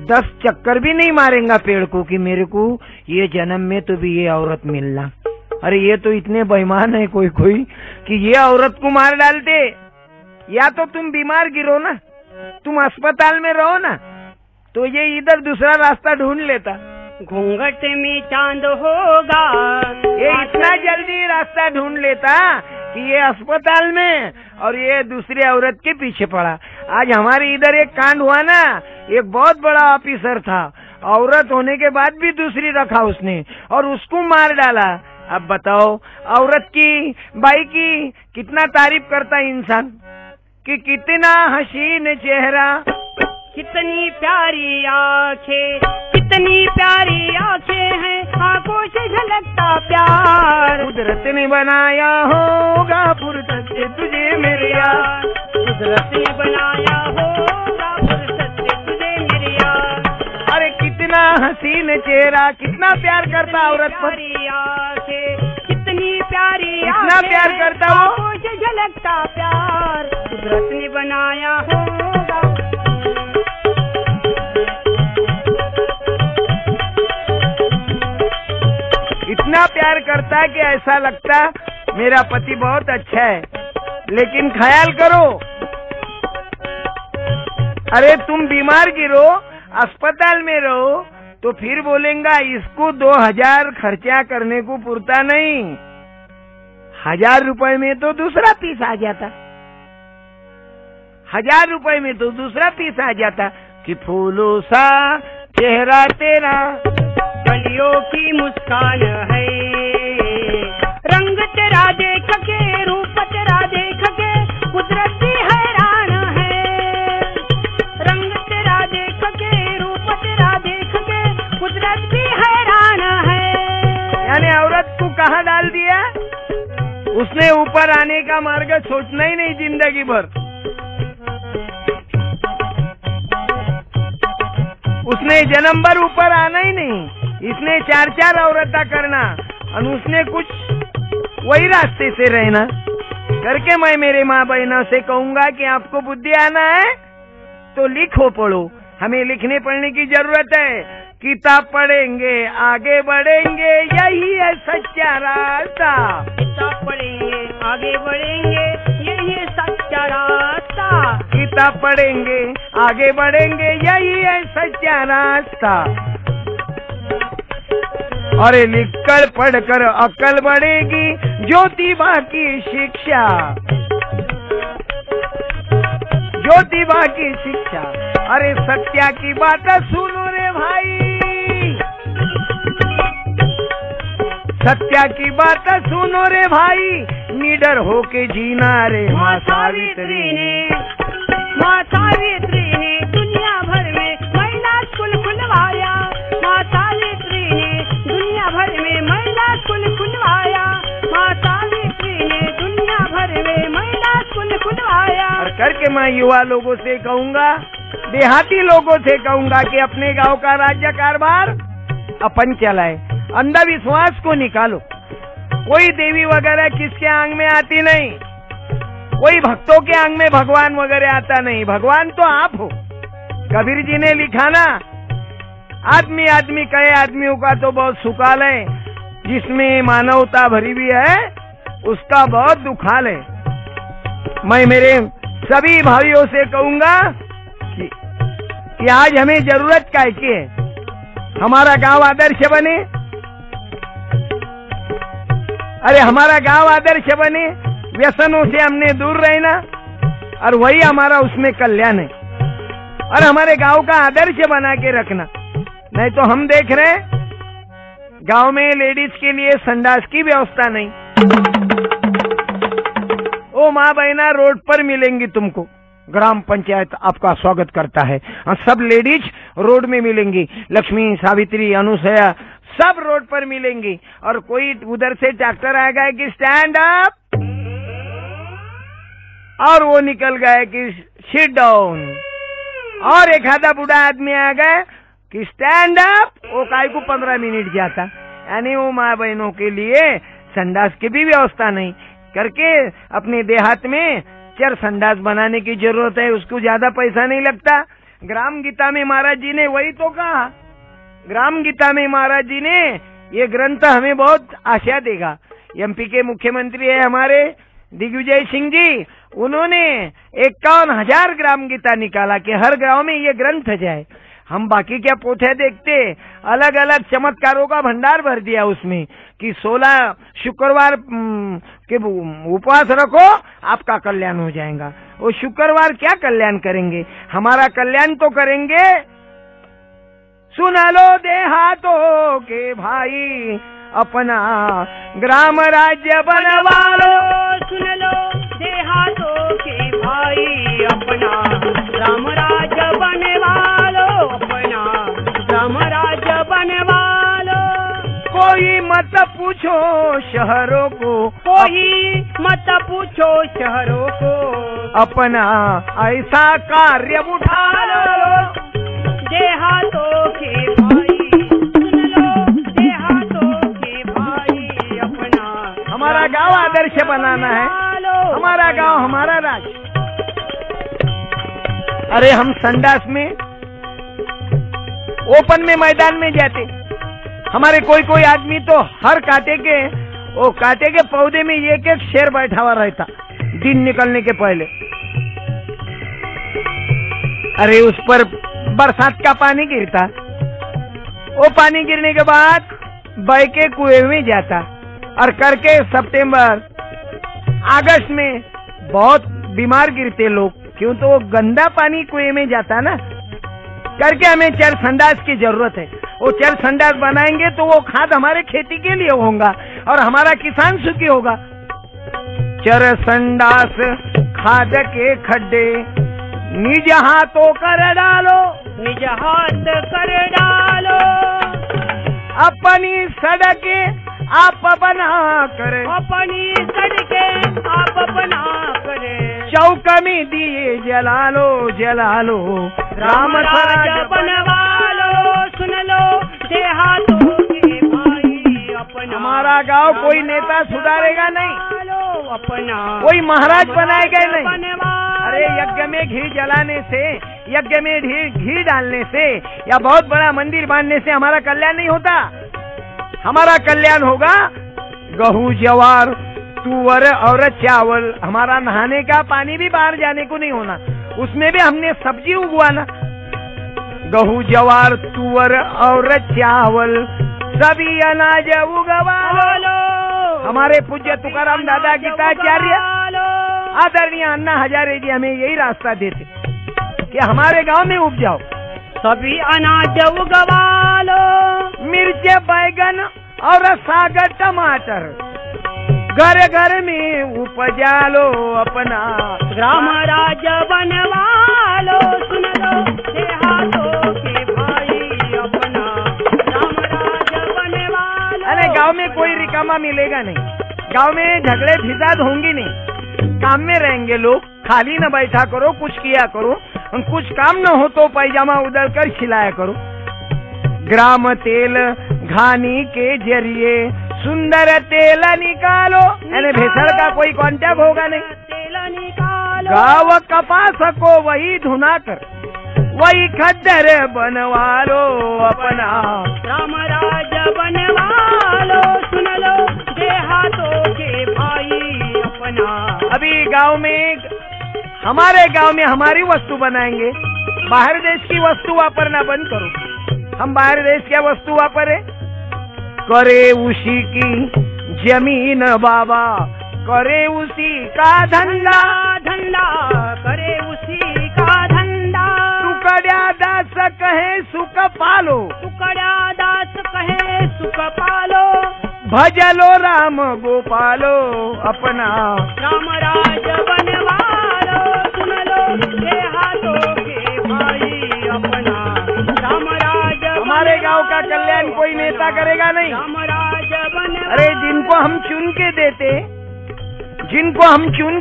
10 चक्कर भी नहीं मारेगा पेड़ को कि मेरे को ये जन्म में तो भी ये औरत मिलना। अरे ये तो इतने बेईमान है कोई कि ये औरत को मार डालते। या तो तुम बीमार गिरो ना, तुम अस्पताल में रहो ना, तो ये इधर दूसरा रास्ता ढूंढ लेता। घूंघट में चांद होगा, ये इतना जल्दी रास्ता ढूंढ लेता कि ये अस्पताल में और ये दूसरी औरत के पीछे पड़ा। आज हमारे इधर एक कांड हुआ ना, एक बहुत बड़ा ऑफिसर था, औरत होने के बाद भी दूसरी रखा उसने और उसको मार डाला। अब बताओ औरत की, बाई की कितना तारीफ करता इंसान कि कितना हसीन चेहरा, कितनी प्यारी आंखें, कितनी प्यारी आंखें हैं, आंखों से झलकता प्यार। कुदरत ने बनाया होगा फुर्सत से तुझे मेरे यार, कुदरत ने बनाया होगा फुर्सत से तुझे मेरे यार। अरे कितना हसीन चेहरा, कितना प्यार करता औरत पर, प्यारी आंखें, कितनी प्यारी कितना आंखें, प्यार करता वो, आंखों से झलकता प्यार। कुदरत ने बनाया होगा। इतना प्यार करता है कि ऐसा लगता मेरा पति बहुत अच्छा है। लेकिन ख्याल करो, अरे तुम बीमार गिरो, अस्पताल में रहो, तो फिर बोलेंगा इसको 2000 खर्चा करने को पुरता नहीं, 1000 रुपए में तो दूसरा पीस आ जाता, 1000 रुपए में तो दूसरा पीस आ जाता। कि फूलों सा चेहरा तेरा, कलियों की मुस्कान है, रंग तेरा देख के, रूप तेरा देख के, कुदरत भी हैरान है। रंग तेरा देख के, रूप तेरा देख के, कुदरत भी हैरान है। यानी औरत को कहाँ डाल दिया, उसने ऊपर आने का मार्ग सोचना ही नहीं जिंदगी भर। उसने जन्म भर ऊपर आना ही नहीं, इसने 4 औरता करना और उसने कुछ वही रास्ते से रहना करके। मैं मेरे माँ बहनों से कहूंगा कि आपको बुद्धि आना है तो लिखो पढ़ो, हमें लिखने पढ़ने की जरूरत है। किताब पढ़ेंगे आगे बढ़ेंगे, यही है सच्चा रास्ता। किताब पढ़ेंगे आगे बढ़ेंगे, यही है सच्चा रास्ता। किताब पढ़ेंगे आगे बढ़ेंगे, यही है सच्चा रास्ता। अरे लिखकर पढ़कर अक्ल बढ़ेगी, ज्योतिबा की शिक्षा, ज्योतिबा की शिक्षा। अरे सत्या की बात सुनो रे भाई, सत्या की बात सुनो रे भाई, निडर होके जीना रे। माँ सावित्री ने, माँ सावित्री ने दुनिया भर में महिला स्कूल खुलवाया। माँ सावित्री ने दुनिया भर में महिला स्कूल खुलवाया। माँ सावित्री ने दुनिया भर में महिला स्कूल खुलवाया। और करके मैं युवा लोगों से कहूंगा, देहाती लोगों से कहूंगा कि अपने गांव का राज्य कारभार अपन चलाए, अंधविश्वास को निकालो। कोई देवी वगैरह किसके आंग में आती नहीं, कोई भक्तों के आंग में भगवान वगैरह आता नहीं, भगवान तो आप हो। कबीर जी ने लिखा ना, आदमी आदमी कहे आदमियों का तो बहुत सुखाल है, जिसमें मानवता भरी भी है उसका बहुत दुखाल है। मैं मेरे सभी भाइयों से कहूंगा कि आज हमें जरूरत क्या है, हमारा गांव आदर्श बने। अरे हमारा गांव आदर्श बने, व्यसनों से हमने दूर रहना और वही हमारा उसमें कल्याण है। और हमारे गांव का आदर्श बना के रखना। नहीं तो हम देख रहे हैं गांव में लेडीज के लिए संडास की व्यवस्था नहीं। ओ माँ बहना रोड पर मिलेंगी तुमको, ग्राम पंचायत आपका स्वागत करता है। सब लेडीज रोड में मिलेंगी, लक्ष्मी, सावित्री, अनुसया सब रोड पर मिलेंगी। और कोई उधर से ट्रैक्टर आ गया कि स्टैंड अप, और वो निकल गए कि सिट डाउन। और एक आधा बूढ़ा आदमी आ गया कि स्टैंड अप, वो काय को 15 मिनट जाता। यानी वो माँ बहनों के लिए संडास की भी व्यवस्था नहीं करके अपने देहात में 4 संडास बनाने की जरूरत है, उसको ज्यादा पैसा नहीं लगता। ग्राम गीता में महाराज जी ने वही तो कहा, ग्राम गीता में महाराज जी ने ये ग्रंथ हमें बहुत आशा देगा। एमपी के मुख्यमंत्री है हमारे दिग्विजय सिंह जी, उन्होंने 51,000 ग्राम गीता निकाला कि हर गांव में ये ग्रंथ जाए। हम बाकी क्या पोथे देखते, अलग अलग चमत्कारों का भंडार भर दिया उसमें कि 16 शुक्रवार के उपवास रखो आपका कल्याण हो जाएगा। वो शुक्रवार क्या कल्याण करेंगे, हमारा कल्याण तो करेंगे। सुना लो देहातों के भाई, अपना ग्राम राज्य बनवा लो। सुन लो देहातों के भाई, अपना ग्राम राज्य बनवा मत पूछो शहरों को, कोई मत पूछो शहरों को, अपना ऐसा कार्य उठा लो। देहातों के भाई सुन लो, देहातों के भाई अपना हमारा गांव आदर्श बनाना है, हमारा गांव हमारा राज। अरे हम संडास में ओपन में मैदान में जाते, हमारे कोई आदमी तो हर कांटे के पौधे में एक एक शेर बैठा हुआ रहता दिन निकलने के पहले। अरे उस पर बरसात का पानी गिरता, वो पानी गिरने के बाद बह के कुएं में जाता और करके सितंबर अगस्त में बहुत बीमार गिरते लोग, क्यों तो वो गंदा पानी कुएं में जाता ना। करके हमें चर संडास की जरूरत है, वो चर संडास बनाएंगे तो वो खाद हमारे खेती के लिए होगा और हमारा किसान सुखी होगा। चर संडास खाद के खड्डे निज हाथों कर डालो, निज हाथ कर डालो, अपनी सड़के आप बना कर, अपनी सड़के आप बना करे, चौक में दिए जला लो राम राज बनवा लो। सुन लो देहातों के भाई अपना हमारा गांव कोई नेता सुधारेगा नहीं, अपना कोई महाराज बनाएगा ही नहीं। बनवा। अरे यज्ञ में घी जलाने से, यज्ञ में घी डालने से या बहुत बड़ा मंदिर बांधने से हमारा कल्याण नहीं होता। हमारा कल्याण होगा गेहूं ज्वार तुअर और चावल। हमारा नहाने का पानी भी बाहर जाने को नहीं होना, उसमें भी हमने सब्जी उगवाना। गेहूं ज्वार तुअर और चावल सभी अनाज उगवा लो। हमारे पूज्य तुकाराम दादा गीताचार्य आदरणीय अन्ना हजारे जी हमें यही रास्ता देते कि हमारे गांव में उपजाओ, सभी अनाज उगवा लो। मिर्च बैगन और साग टमाटर घर घर में उपजा लो, अपना राम राज बनवा लो। सुन लो देहातों के भाई अपना राम राज बनवा लो। अरे गांव में कोई रिकामा मिलेगा नहीं, गांव में झगड़े फिसाद होंगे नहीं, काम में रहेंगे लोग। खाली न बैठा करो, कुछ किया करो, कुछ काम न हो तो पैजामा उधर कर खिलाया करो। ग्राम तेल घानी के जरिए सुंदर तेल निकालो, यानी भेसड़ का कोई कांटेक्ट होगा नहीं। तेल निकालो। गाँव कपास को वही धुना कर वही खद्दर बनवा लो, अपना राम राज बनवा लो। सुन लो देहातों के भाई अपना। अभी गांव में, हमारे गांव में हमारी वस्तु बनाएंगे, बाहर देश की वस्तु वापरना बंद करो। हम बाहर देश क्या वस्तु वापरे, करे उसी की जमीन बाबा, करे उसी का धंधा करे उसी का धंधा। टुकड़ा दास कहे सुख पालो, टुकड़ा दास कहे सुख पालो। भजलो राम गोपालो, अपना राम राज बनवा लो। सुन लो देहातों के भाई अपना राम राज। हमारे गांव का कल्याण कोई नेता करेगा नहीं। राम राज बनवा। अरे जिनको हम चुन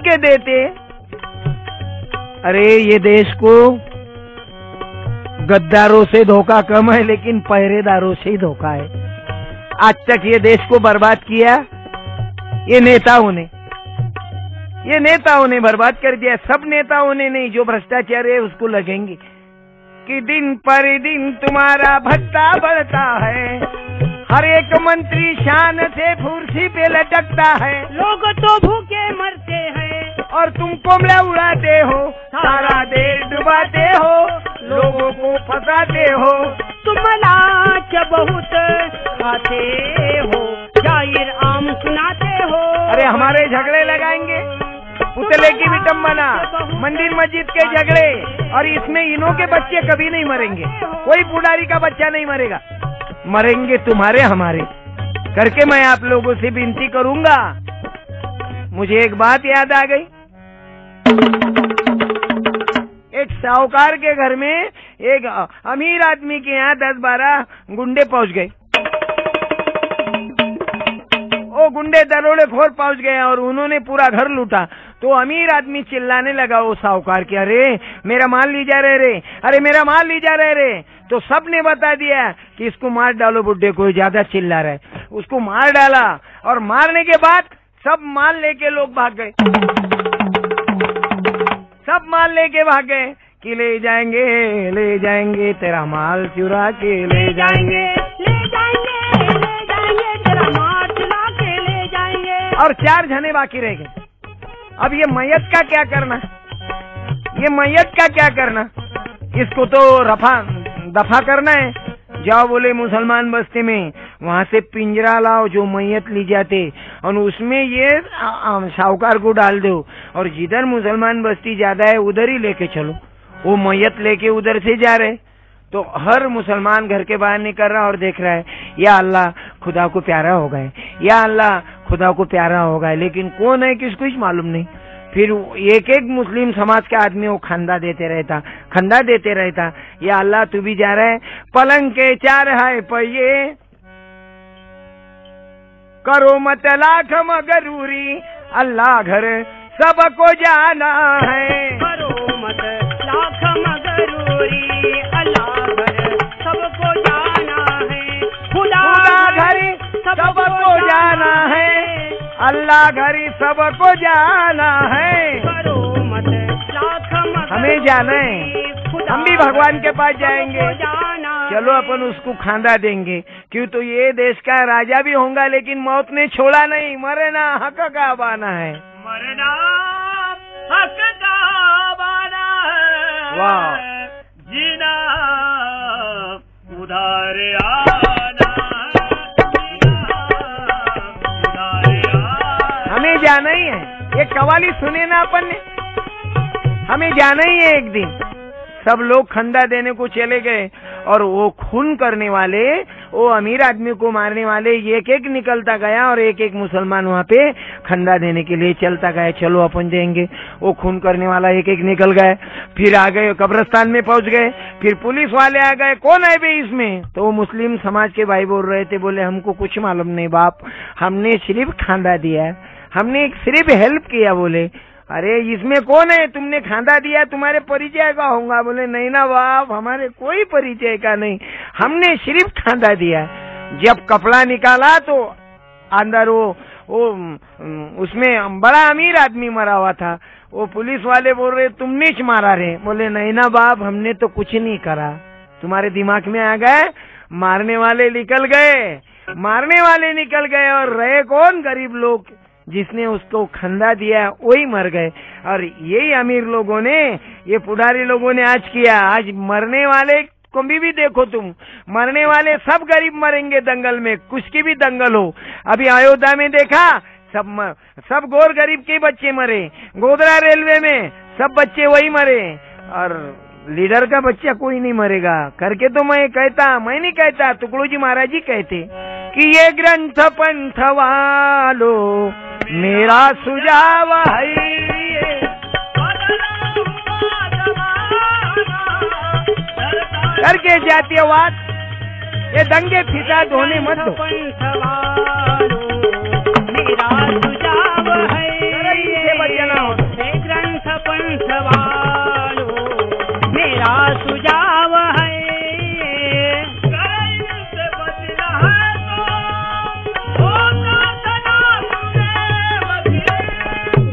के देते, अरे ये देश को गद्दारों से धोखा कम है लेकिन पहरेदारों से ही धोखा है। आज तक ये देश को बर्बाद किया ये नेताओं ने बर्बाद कर दिया। सब नेताओं ने नहीं, जो भ्रष्टाचार है उसको लगेंगे कि दिन पर दिन तुम्हारा भत्ता बढ़ता है, हर एक मंत्री शान से कुर्सी पे लटकता है, लोग तो भूखे मरते हैं और तुम कोमला उड़ाते हो, सारा देश डुबाते हो, लोगों को फंसाते हो। तुम लाच बहुत खाते हो, जाहिर आम सुनाते हो। अरे हमारे झगड़े लगाएंगे, पुतले की विटंबना, मंदिर मस्जिद के झगड़े, और इसमें इनों के बच्चे कभी नहीं मरेंगे, कोई पुडारी का बच्चा नहीं मरेगा, मरेंगे तुम्हारे हमारे। करके मैं आप लोगों से विनती करूंगा, मुझे एक बात याद आ गई। एक साहूकार के घर में एक अमीर आदमी के यहाँ 10-12 गुंडे पहुंच गए। गुंडे दरोड़े खोर पहुंच गए और उन्होंने पूरा घर लूटा। तो अमीर आदमी चिल्लाने लगा वो साहूकार की, अरे मेरा माल ली जा रहे रे, अरे मेरा माल ली जा रहे रे। तो सबने बता दिया कि इसको मार डालो बुड्ढे को, ज्यादा चिल्ला रहा है। उसको मार डाला और मारने के बाद सब माल लेके लोग भाग गए, सब माल लेके भाग गए कि ले जाएंगे तेरा माल चुरा के ले जाएंगे, तेरा माल चुरा के ले जाएंगे। और 4 जने बाकी रह गए। अब ये मैयत का क्या करना, ये मैयत का क्या करना, इसको तो दफा करना है। जाओ बोले मुसलमान बस्ती में, वहां से पिंजरा लाओ जो मैयत ली जाते और उसमें ये साहूकार को डाल दो और जिधर मुसलमान बस्ती ज्यादा है उधर ही लेके चलो। वो मैयत लेके उधर से जा रहे, तो हर मुसलमान घर के बाहर निकल रहा और देख रहा है, या अल्लाह खुदा को प्यारा हो गए, या अल्लाह खुदा को प्यारा हो गए, लेकिन कौन है किसको कुछ मालूम नहीं। फिर एक एक मुस्लिम समाज का आदमी वो खंदा देते रहता, या अल्लाह तू भी जा रहा है, पलंग के 4 है पहिए, करो मत लाख मगरूरी, अल्लाह घर सबको जाना है, करो मत लाख मगरूरी, अल्लाह घर सबको जाना है, खुदा घर सबको जाना है, अल्लाह घर सबको जाना है। करो मत लाख मगरूरी, हमें जाना है, हम भी भगवान के पास जाएंगे। चलो अपन उसको खांदा देंगे, क्यों तो ये देश का राजा भी होगा, लेकिन मौत ने छोड़ा नहीं, मरना हक का बाना है, मरना हक का बाना है, वाह, जीना उधार आना, जीना उधार आना। हमें जाना ही है। ये कवाली सुने ना अपन ने, हमें जाना ही है एक दिन। सब लोग खंदा देने को चले गए और वो खून करने वाले, वो अमीर आदमी को मारने वाले एक एक निकलता गया और एक एक मुसलमान वहाँ पे खंदा देने के लिए चलता गया, चलो अपन देंगे। वो खून करने वाला एक एक निकल गए, फिर आ गए कब्रिस्तान में पहुंच गए, फिर पुलिस वाले आ गए, कौन है भाई इसमें? तो वो मुस्लिम समाज के भाई बोल रहे थे, बोले हमको कुछ मालूम नहीं बाप, हमने सिर्फ खांदा दिया है, हमने सिर्फ हेल्प किया। बोले अरे इसमें कौन है, तुमने खांदा दिया, तुम्हारे परिचय का होगा? बोले नहीं ना बाप, हमारे कोई परिचय का नहीं, हमने सिर्फ खांदा दिया। जब कपड़ा निकाला तो अंदर वो उसमें बड़ा अमीर आदमी मरा हुआ था। वो पुलिस वाले बोल रहे तुमने च मारा रे? बोले नहीं ना बाप, हमने तो कुछ नहीं करा, तुम्हारे दिमाग में आ गए, मारने वाले निकल गए, मारने वाले निकल गए और रहे कौन? गरीब लोग, जिसने उसको खंदा दिया वही मर गए। और यही अमीर लोगों ने, ये पुडारी लोगों ने आज किया। आज मरने वाले को भी देखो तुम, मरने वाले सब गरीब मरेंगे दंगल में, कुछ की भी दंगल हो। अभी अयोध्या में देखा, सब गोर गरीब के बच्चे मरे, गोधरा रेलवे में सब बच्चे वही मरे, और लीडर का बच्चा कोई नहीं मरेगा करके तो मैं नहीं कहता, टुकड़ू जी महाराज जी कहते कि ये ग्रंथ पंथ वालो मेरा सुझाव है, करके जातीयवाद ये दंगे फिसाद होने मत दो। मेरा सुझाव है, बचना हो ग्रंथ पंथ वालो मेरा सुझाव है, से बचना है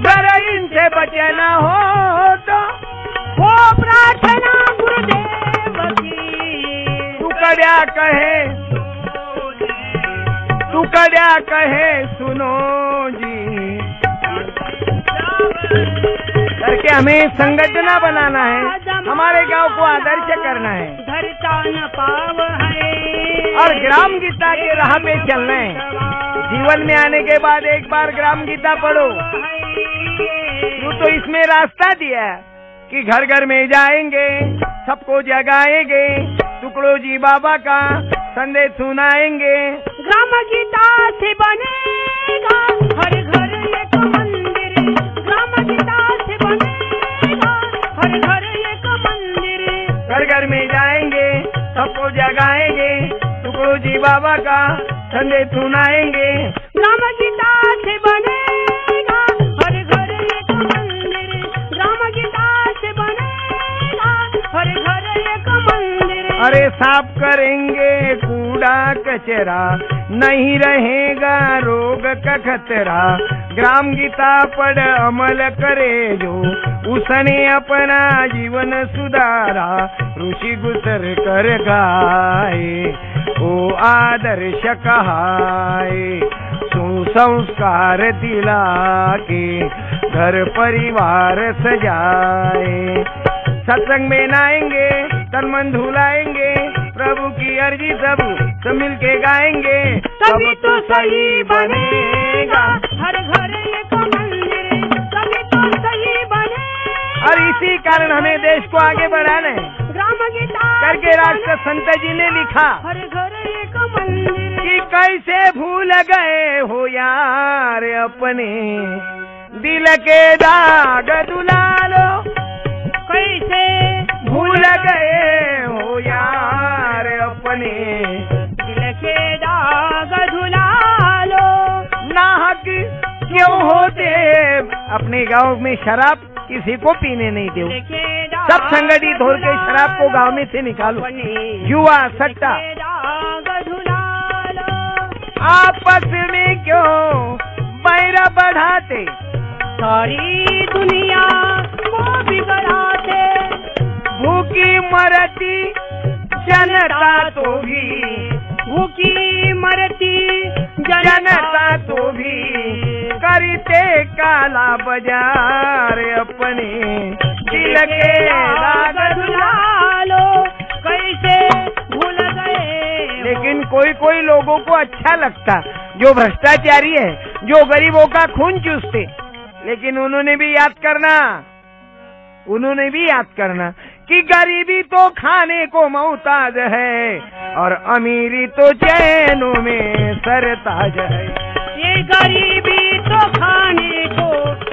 तो इनसे बचना हो तो वो प्रार्थना गुरुदेव की। तू कड़िया कहे सुनो जी, करके हमें संगठना बनाना है, हमारे गांव को आदर्श करना है, धरता न पाव है, और ग्राम गीता के राह पे चलना है। जीवन में आने के बाद एक बार ग्राम गीता पढ़ो। तू तो इसमें रास्ता दिया कि घर घर में जाएंगे, सबको जगाएंगे, टुकड़ो जी बाबा का संदेश सुनाएंगे। ग्राम गीता से बनेगा हर घर एक मंदिर, ग्राम गीता से बनेगा हर घर एक मंदिर। घर घर में जाएंगे, सबको जगाएंगे, टुकड़ो जी बाबा का संदेश सुनाएंगे। ग्राम गीता अरे साफ करेंगे कूड़ा कचरा, नहीं रहेगा रोग का खतरा। ग्राम गीता पढ़ अमल करे जो, उसने अपना जीवन सुधारा। ऋषि गुजर कर गाए, ओ आदर्श कहाए। सुसंस्कार दिला के घर परिवार सजाए। सत्संग में नाएंगे, तन मन धुलाएंगे, प्रभु की अर्जी सब मिल के गाएंगे। तभी तो सही बनेगा हर घर एक मंदिर, तभी तो सही बनेगा। और इसी कारण हमें देश को आगे बढ़ाना है। ग्राम गीता करके राष्ट्र संत जी ने लिखा, हर घर एक मंदिर, कि कैसे भूल गए हो यार अपने दिल के दाग दुला लो। कैसे भूल गए हो यार अपने दिल के दाग धुला लो। नाहक क्यों होते अपने गांव में शराब किसी को पीने नहीं दो। सब संगठित होकर शराब को गांव में से निकालो। जुआ सट्टा आपस में क्यों बैर बढ़ाते, सारी दुनिया को बिगड़ाते। भूखी मरती जनता तो भी, भूखी मरती जनता तो भी करते काला बाजार अपने दिल के दाग धुला लो। कैसे भूल गए। लेकिन कोई कोई लोगों को अच्छा लगता जो भ्रष्टाचारी है, जो गरीबों का खून चूसते। लेकिन उन्होंने भी याद करना कि गरीबी तो खाने को मोहताज है और अमीरी तो चैनों में सरताज है। ये गरीबी तो खाने को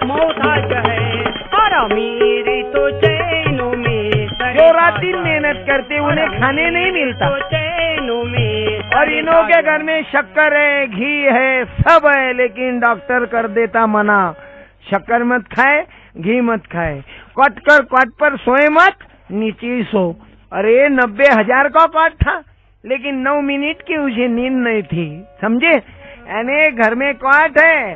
मोहताज है और अमीरी तो चैनों में सरताज। जो रात दिन मेहनत करते उन्हें खाने नहीं मिलता। तो चैनों में और इन्हों के घर में शक्कर है, घी है, सब है, लेकिन डॉक्टर कर देता मना। शक्कर मत खाए, घी मत खाए, कट पर सोए मत, नीचे सो। अरे 90,000 का कट था, लेकिन 9 मिनट की उसे नींद नहीं थी, समझे। यानी घर में कट है,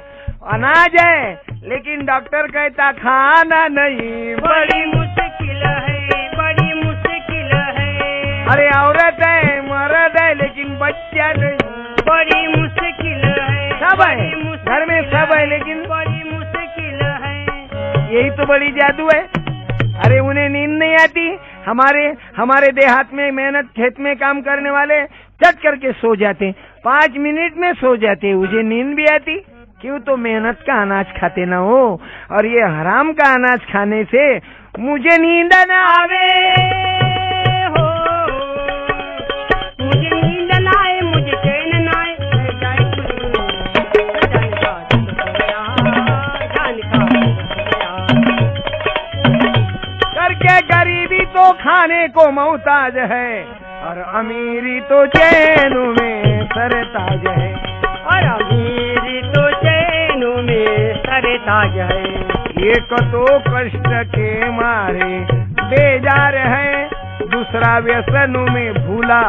अनाज है, लेकिन डॉक्टर कहता खाना नहीं, बड़ी मुश्किल है, बड़ी मुश्किल है। अरे औरत है, मर्द है, लेकिन बच्चा नहीं, बड़ी मुश्किल है। सब है, घर में सब है, लेकिन बड़ी मुश्किल है। यही तो बड़ी जादू है। अरे उन्हें नींद नहीं आती। हमारे देहात में मेहनत खेत में काम करने वाले चट करके सो जाते, 5 मिनट में सो जाते, मुझे नींद भी आती। क्यों? तो मेहनत का अनाज खाते ना हो, और ये हराम का अनाज खाने से मुझे नींद न आवे हो। मुझे नींद न आए, मुझे चैन न आए, करके गरीबी तो खाने को मोहताज है और अमीरी तो चैनों में सरताज है। और अमीरी तो चैनों में सरताज है। एक तो कष्ट के मारे बेजार है, दूसरा व्यसनों में भूला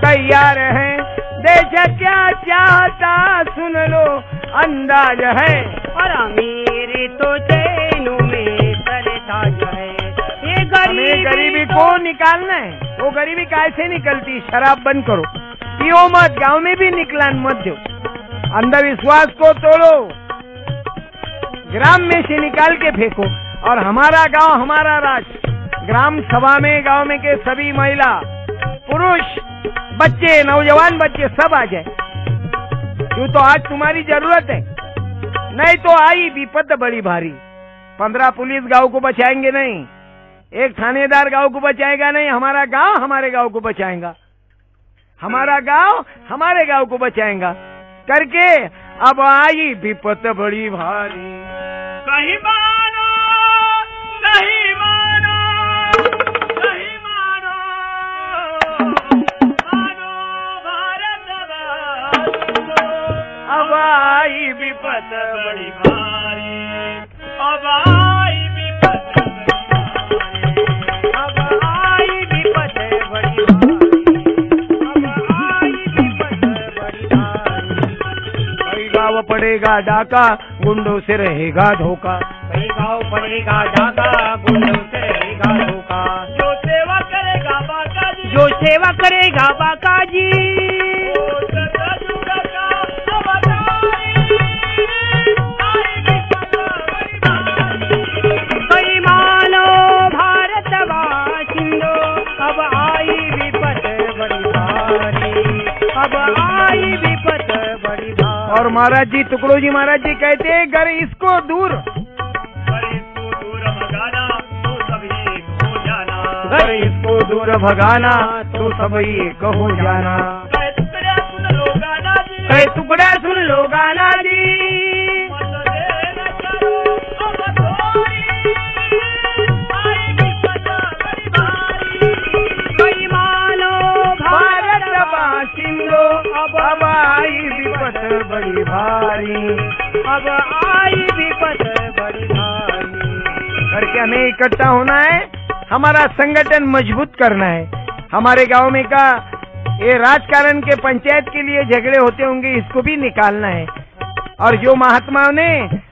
तैयार है। देश क्या चाहता सुन लो अंदाज है। और अमीरी तो चैनों में सरताज है। ये गरीबी को निकालना है। वो गरीबी कैसे निकलती? शराब बंद करो, पियो मत, गांव में भी निकलान मत दो, अंधविश्वास को तोड़ो, ग्राम में से निकाल के फेंको। और हमारा गांव हमारा राष्ट्र, ग्राम सभा में गांव में के सभी महिला पुरुष बच्चे नौजवान बच्चे सब आ जाए। क्यों? तो आज तुम्हारी जरूरत है, नहीं तो आई विपद बड़ी भारी। 15 पुलिस गांव को बचाएंगे नहीं, एक थानेदार गांव को बचाएगा नहीं, हमारा गांव हमारे गांव को बचाएगा, हमारा गांव हमारे गांव को बचाएगा करके अब आई विपद बड़ी भारी। कहीं मानो नहीं मानो, नहीं मानो, मानो भारत वासियों। अब आई विपद बड़ी भारी, अब आई विपद बड़ी भारी, अब आई विपद बड़ी पड़ेगा डाका, गुंडों से रहेगा धोखा। कहीं गाँव पड़ेगा डाका, गुंडों से रहेगा धोखा। जो सेवा करेगा बाका जी, जो सेवा करेगा बाका जी, वो सदा जुगा का अवतारी, आई विपत बड़ी भारी। कई मानो भारत वासिंदो, अब आई विपत बड़ी भारी, अब आई विपत बड़ी भारी। और महाराज जी, टुकड़ो जी महाराज जी कहते हैं, घर इसको दूर, पर इसको दूर भगाना तो सभी हो जाना। घर इसको दूर भगाना तो सभी कहो जाना। कहे टुकड़ा सुन लो गाना जी, कहे टुकड़ा सुन लो गाना जी, मत देर करो अब थोड़ी, आई विपत बड़ी भारी। कई मानो भारत वासिंदो, अब आई विपत बड़ी भारी। अब आई विपत बड़ी भारी। करके हमें इकट्ठा होना है, हमारा संगठन मजबूत करना है। हमारे गांव में का ये राजकारण के पंचायत के लिए झगड़े होते होंगे, इसको भी निकालना है। और जो महात्माओं ने,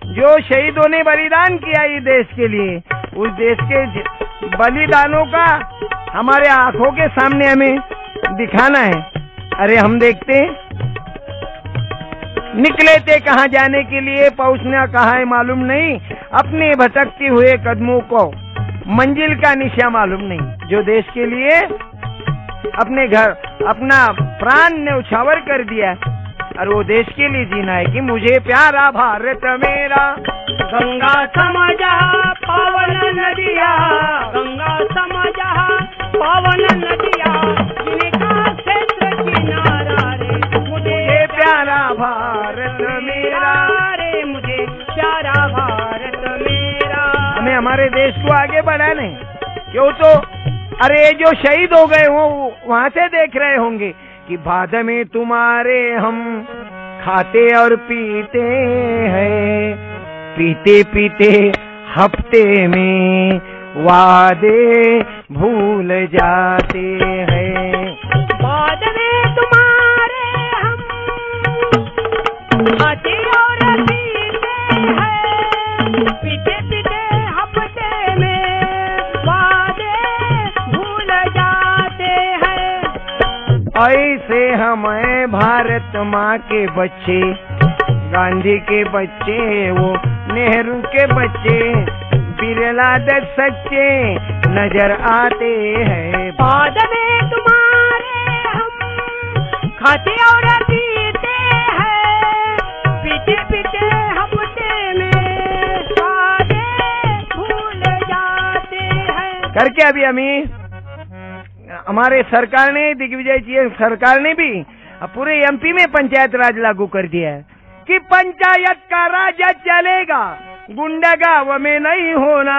जो शहीदों ने बलिदान किया ये देश के लिए, उस देश के बलिदानों का हमारे आंखों के सामने हमें दिखाना है। अरे हम देखते निकले थे कहाँ जाने के लिए, पहुंचना कहाँ है मालूम नहीं, अपने भटकते हुए कदमों को मंजिल का निशा मालूम नहीं। जो देश के लिए अपने घर अपना प्राण ने उछावर कर दिया, और वो देश के लिए जीना है कि मुझे प्यारा भारत मेरा। गंगा समझा पावन नदिया, गंगा समझा पावन नदिया, जिनका क्षेत्र किनारा रे, मुझे प्यारा भारत मेरा रे, मुझे प्यारा भारत मेरा। हमें हमारे देश को आगे बढ़ाना है। क्यों तो अरे जो शहीद हो गए वो वहाँ से देख रहे होंगे कि बाद में तुम्हारे हम खाते और पीते हैं, पीते पीते हफ्ते में वादे भूल जाते हैं। बाद में तुम्हारे हम खाते और पीते हैं, पीते पीते हफ्ते में वादे भूल जाते हैं। ऐसे हमें भारत माँ के बच्चे, गांधी के बच्चे, वो नेहरू के बच्चे, बिरला दत्त सच्चे नजर आते हैं। बाद में तुम्हारे हम खाते और पीते हैं, पीते पीते हफ्ते में वादे भूल जाते हैं। करके अभी हमारे सरकार ने, दिग्विजय जी सरकार ने भी पूरे एमपी में पंचायत राज लागू कर दिया है कि पंचायत का राज चलेगा, गुंडागांव में नहीं होना,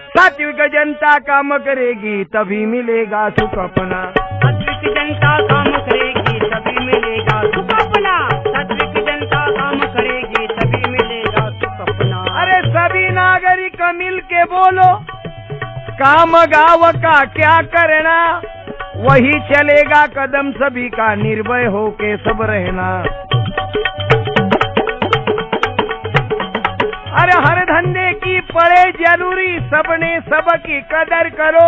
सात्विक जनता काम करेगी तभी मिलेगा सुख अपना। सात्विक जनता काम करेगी तभी मिलेगा सुख अपना, सात्विक जनता काम करेगी तभी मिलेगा सुख अपना। अरे सभी नागरिक मिल के बोलो, काम गांव का क्या करना, वही चलेगा कदम सभी का, निर्भय होके सब रहना। अरे हर धंधे की पड़े जरूरी, सबने सबकी कदर करो,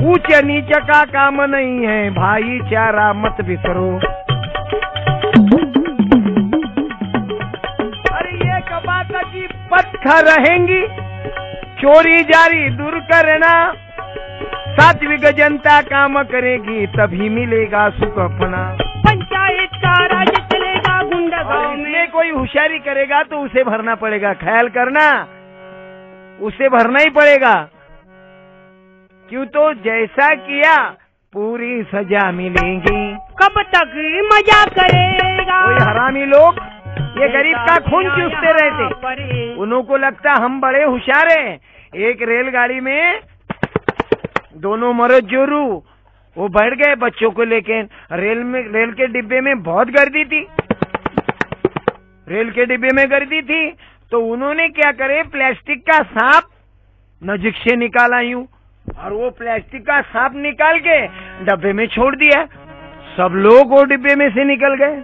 ऊंच नीच का काम नहीं है, भाईचारा मत बिसरो। अरे ये बात की पत्थर रहेंगी, चोरी जारी दूर करना, सात्विक जनता काम करेगी तभी मिलेगा सुख अपना। पंचायत का राज चलेगा गुंडागांव में, कोई होशियारी करेगा तो उसे भरना पड़ेगा, ख्याल करना उसे भरना ही पड़ेगा। क्यों तो जैसा किया पूरी सजा मिलेगी। कब तक मजा करेगा कोई हरामी लोग ये गरीब का खून चूसते रहते, उन्हों को लगता हम बड़े होशियार हैं। एक रेलगाड़ी में दोनों मर्द जोरू वो बैठ गए बच्चों को लेके, रेल के डिब्बे में बहुत गर्दी थी, रेल के डिब्बे में गर्दी थी, तो उन्होंने क्या करे, प्लास्टिक का सांप नजीक से निकाला यूं, और वो प्लास्टिक का सांप निकाल के डब्बे में छोड़ दिया। सब लोग वो डिब्बे में से निकल गए,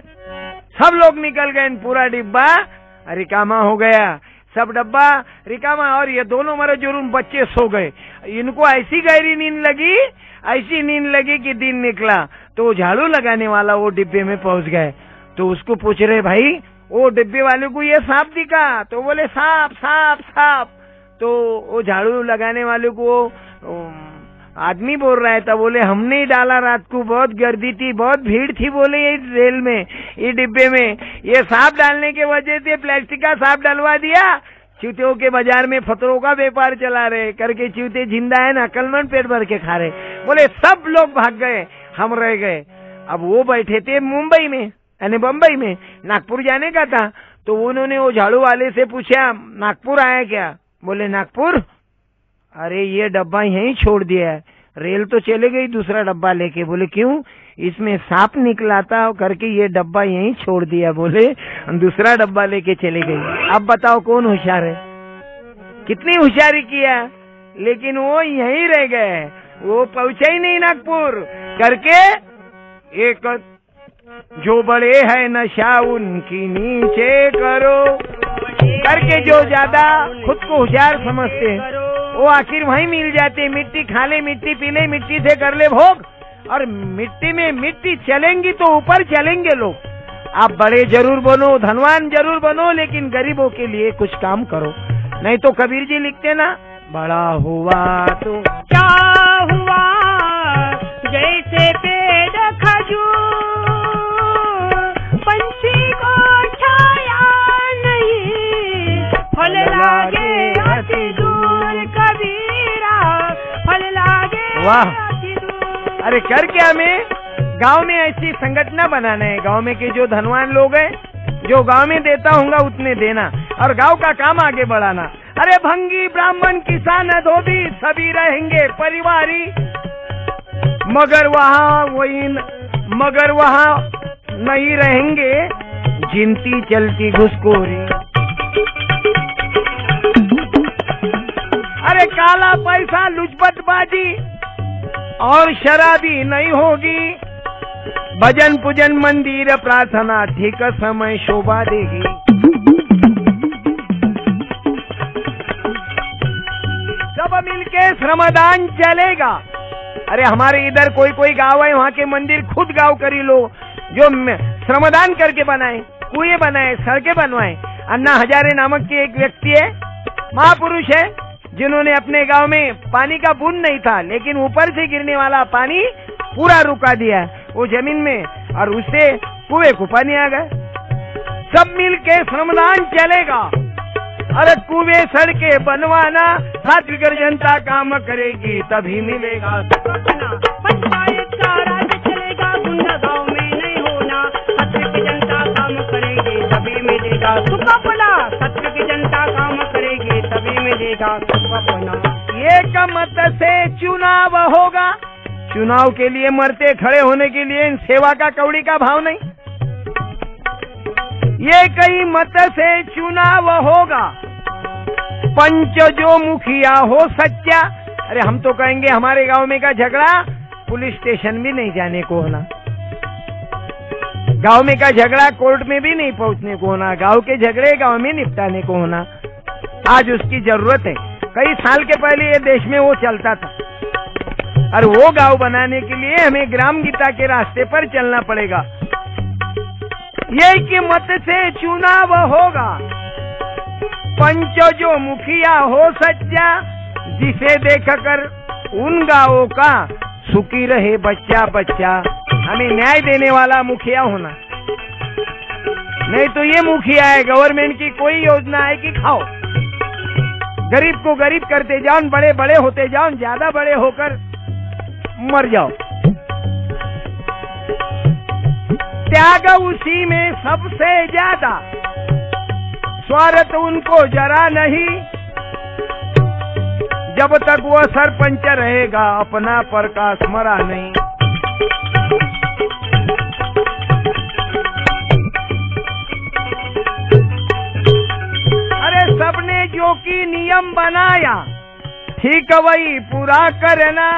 सब लोग निकल गए, पूरा डिब्बा रिकामा हो गया, सब डब्बा रिकामा। और ये दोनों मरे जुर्म बच्चे सो गए। इनको ऐसी गहरी नींद लगी, ऐसी नींद लगी कि दिन निकला। तो झाड़ू लगाने वाला वो डिब्बे में पहुंच गए, तो उसको पूछ रहे, भाई वो डिब्बे वाले को ये सांप दिखा? तो बोले सांप सांप सांप। तो वो झाड़ू लगाने वाले को आदमी बोल रहा है था, बोले हमने ही डाला, रात को बहुत गर्दी थी, बहुत भीड़ थी, बोले ये रेल में, ये डिब्बे में, ये सांप डालने के वजह से प्लास्टिक का सांप डलवा दिया। चूतियों के बाजार में फतरों का व्यापार चला रहे करके चूते जिंदा है ना, अकलमंद पेट भर के खा रहे। बोले सब लोग भाग गए, हम रह गए। अब वो बैठे थे मुंबई में, यानी बम्बई में, नागपुर जाने का था। तो उन्होंने वो झाड़ू वाले से पूछा, नागपुर आया क्या? बोले नागपुर, अरे ये डब्बा यहीं छोड़ दिया है, रेल तो चले गई दूसरा डब्बा लेके। बोले क्यों? इसमें सांप निकला था करके ये डब्बा यहीं छोड़ दिया। बोले दूसरा डब्बा लेके चले गई। अब बताओ कौन होशियार है? कितनी होशियारी किया, लेकिन वो यहीं रह गए, वो पहुंचे ही नहीं नागपुर करके। एक जो बड़े है नशा उनकी नीचे करो करके, जो ज्यादा खुद को होशियार समझते हैं वो आखिर वहीं मिल जाते। मिट्टी खा ले, मिट्टी पी ले, मिट्टी से कर ले भोग, और मिट्टी में मिट्टी चलेंगी तो ऊपर चलेंगे लोग। आप बड़े जरूर बनो, धनवान जरूर बनो, लेकिन गरीबों के लिए कुछ काम करो। नहीं तो कबीर जी लिखते ना, बड़ा हुआ तो क्या हुआ जैसे पेड़ खजूर, पंछी को छाया नहीं, फल लागे अति दूर कबीरा, फल लागे अति दूर। अरे कर क्या, हमें गांव में ऐसी संगठना बनाना है। गांव में के जो धनवान लोग हैं, जो गांव में देता होगा उतने देना, और गांव का काम आगे बढ़ाना। अरे भंगी ब्राह्मण किसान धोबी सभी रहेंगे परिवारी, मगर वहाँ नहीं रहेंगे जिनती चलती घुसखोरी। अरे काला पैसा लुचपतबाजी और शराबी नहीं होगी, भजन पूजन मंदिर प्रार्थना ठीक समय शोभा देगी। सब मिलके श्रमदान चलेगा। अरे हमारे इधर कोई गांव है, वहाँ के मंदिर खुद गांव करी लो, जो श्रमदान करके बनाए, कुएं बनाए, सड़कें बनवाए। अन्ना हजारे नामक के एक व्यक्ति है, महापुरुष है, जिन्होंने अपने गांव में पानी का बूंद नहीं था, लेकिन ऊपर से गिरने वाला पानी पूरा रुका दिया वो जमीन में, और उससे कुएं को पानी आ गया। सब मिलके श्रमदान चलेगा। अरे कुएं सड़कें बनवाना, सात्विक जनता काम करेगी तभी मिलेगा। पंचायत का राज चलेगा, गुंडा गाँव में नहीं होना, सात्विक जनता काम करेगी तभी मिलेगा सुख अपना, सात्विक जनता काम करेगी तभी मिलेगा सुख अपना। एक मत से चुनाव होगा, चुनाव के लिए मरते खड़े होने के लिए सेवा का कौड़ी का भाव नहीं। ये कई मत से चुनाव होगा, पंच जो मुखिया हो सच्चा। अरे हम तो कहेंगे हमारे गांव में का झगड़ा पुलिस स्टेशन भी नहीं जाने को होना, गांव में का झगड़ा कोर्ट में भी नहीं पहुंचने को होना, गांव के झगड़े गांव में निपटाने को होना। आज उसकी जरूरत है। कई साल के पहले ये देश में वो चलता था, और वो गांव बनाने के लिए हमें ग्राम गीता के रास्ते पर चलना पड़ेगा। ये कि मत से चुनाव होगा, पंच जो मुखिया हो सच्चा, जिसे देखकर उन गांवों का सुखी रहे बच्चा बच्चा। हमें न्याय देने वाला मुखिया होना, नहीं तो ये मुखिया है गवर्नमेंट की कोई योजना है कि खाओ, गरीब को गरीब करते जाओ, बड़े बड़े होते जाओ, ज्यादा बड़े होकर मर जाओ। त्याग उसी में सबसे ज्यादा, स्वार्थ उनको जरा नहीं, जब तक वो सरपंच रहेगा अपना प्रकाश मरा नहीं। अरे सबने जो की नियम बनाया ठीक वही पूरा करना,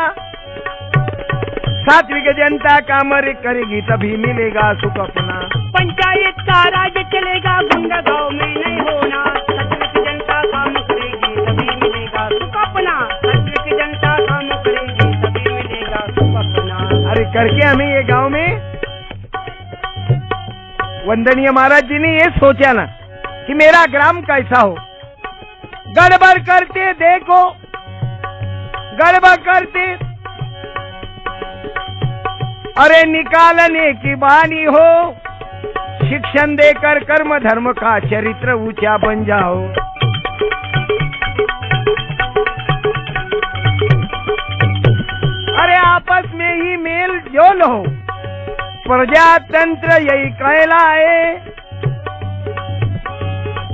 सात्विक जनता काम करेगी तभी मिलेगा सुख अपना। पंचायत का राज चलेगा, गुंडा गाँव में नहीं होना। सत्य की जनता काम करेगी तभी मिलेगा सुख अपना। सत्य की जनता काम करेगी तभी मिलेगा सुख अपना। अरे करके हमें ये गांव में वंदनीय महाराज जी ने ये सोचा ना कि मेरा ग्राम कैसा हो। गड़बड़ करते देखो, गड़बड़ करते अरे निकालने की बानी हो। शिक्षण देकर कर्म धर्म का चरित्र ऊंचा बन जाओ। अरे आपस में ही मेल जोल हो, प्रजातंत्र यही कहलाए।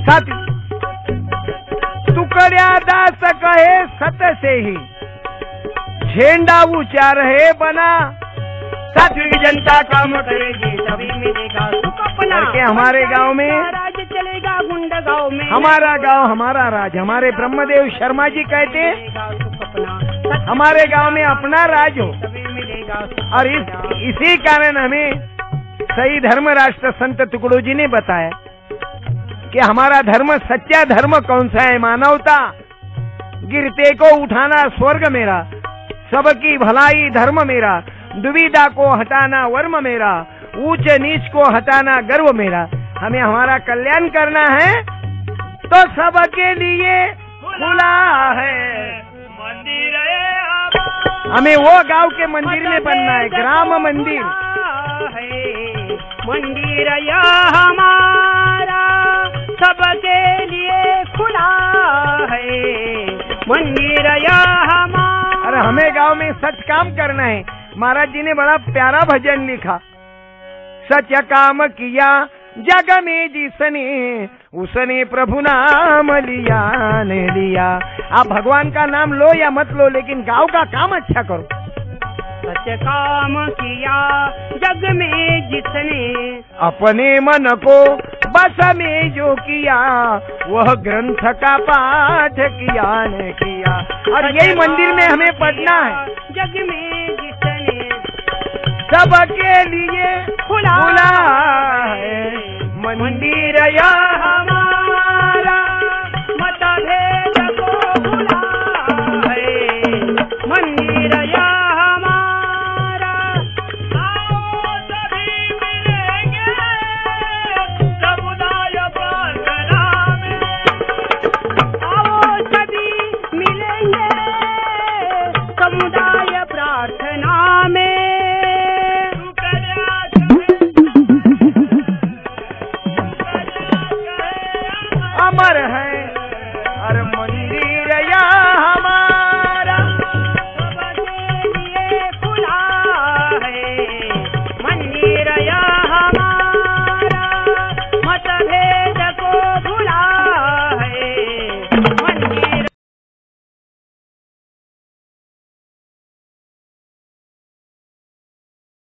सत टुकड़िया दास कहे सत से ही, झंडा ऊंचा रहे बना। सात्विक जनता काम करेगी तभी मिलेगा सुख अपना। करके हमारे गांव में राज चलेगा, गुंडा गाँव में हमारा गांव हमारा राज। हमारे ब्रह्मदेव शर्मा जी कहते हैं हमारे गांव में अपना राज हो। और इसी कारण हमें सही धर्म राष्ट्र संत टुकड़ो जी ने बताया कि हमारा धर्म सच्चा धर्म कौन सा है। मानवता, गिरते को उठाना स्वर्ग मेरा, सबकी भलाई धर्म मेरा, दुविधा को हटाना वर्म मेरा, ऊंच नीच को हटाना गर्व मेरा। हमें हमारा कल्याण करना है तो सबके लिए खुला है मंदिर। हमें वो गांव के मंदिर में बनना है, ग्राम मंदिर है मंदिर यह हमारा सबके लिए खुला है। मंदिर यह हमारा। अरे हमें गांव में सच काम करना है। महाराज जी ने बड़ा प्यारा भजन लिखा। सच काम किया जग में जिसने, उसने प्रभु नाम लिया ने लिया। आप भगवान का नाम लो या मत लो, लेकिन गांव का काम अच्छा करो। सच काम किया जग में जिसने, अपने मन को बस में जो किया, वह ग्रंथ का पाठ किया ने किया। और यही मंदिर में हमें पढ़ना है। जग में जिसने सबके लिए खुला है मंदिर या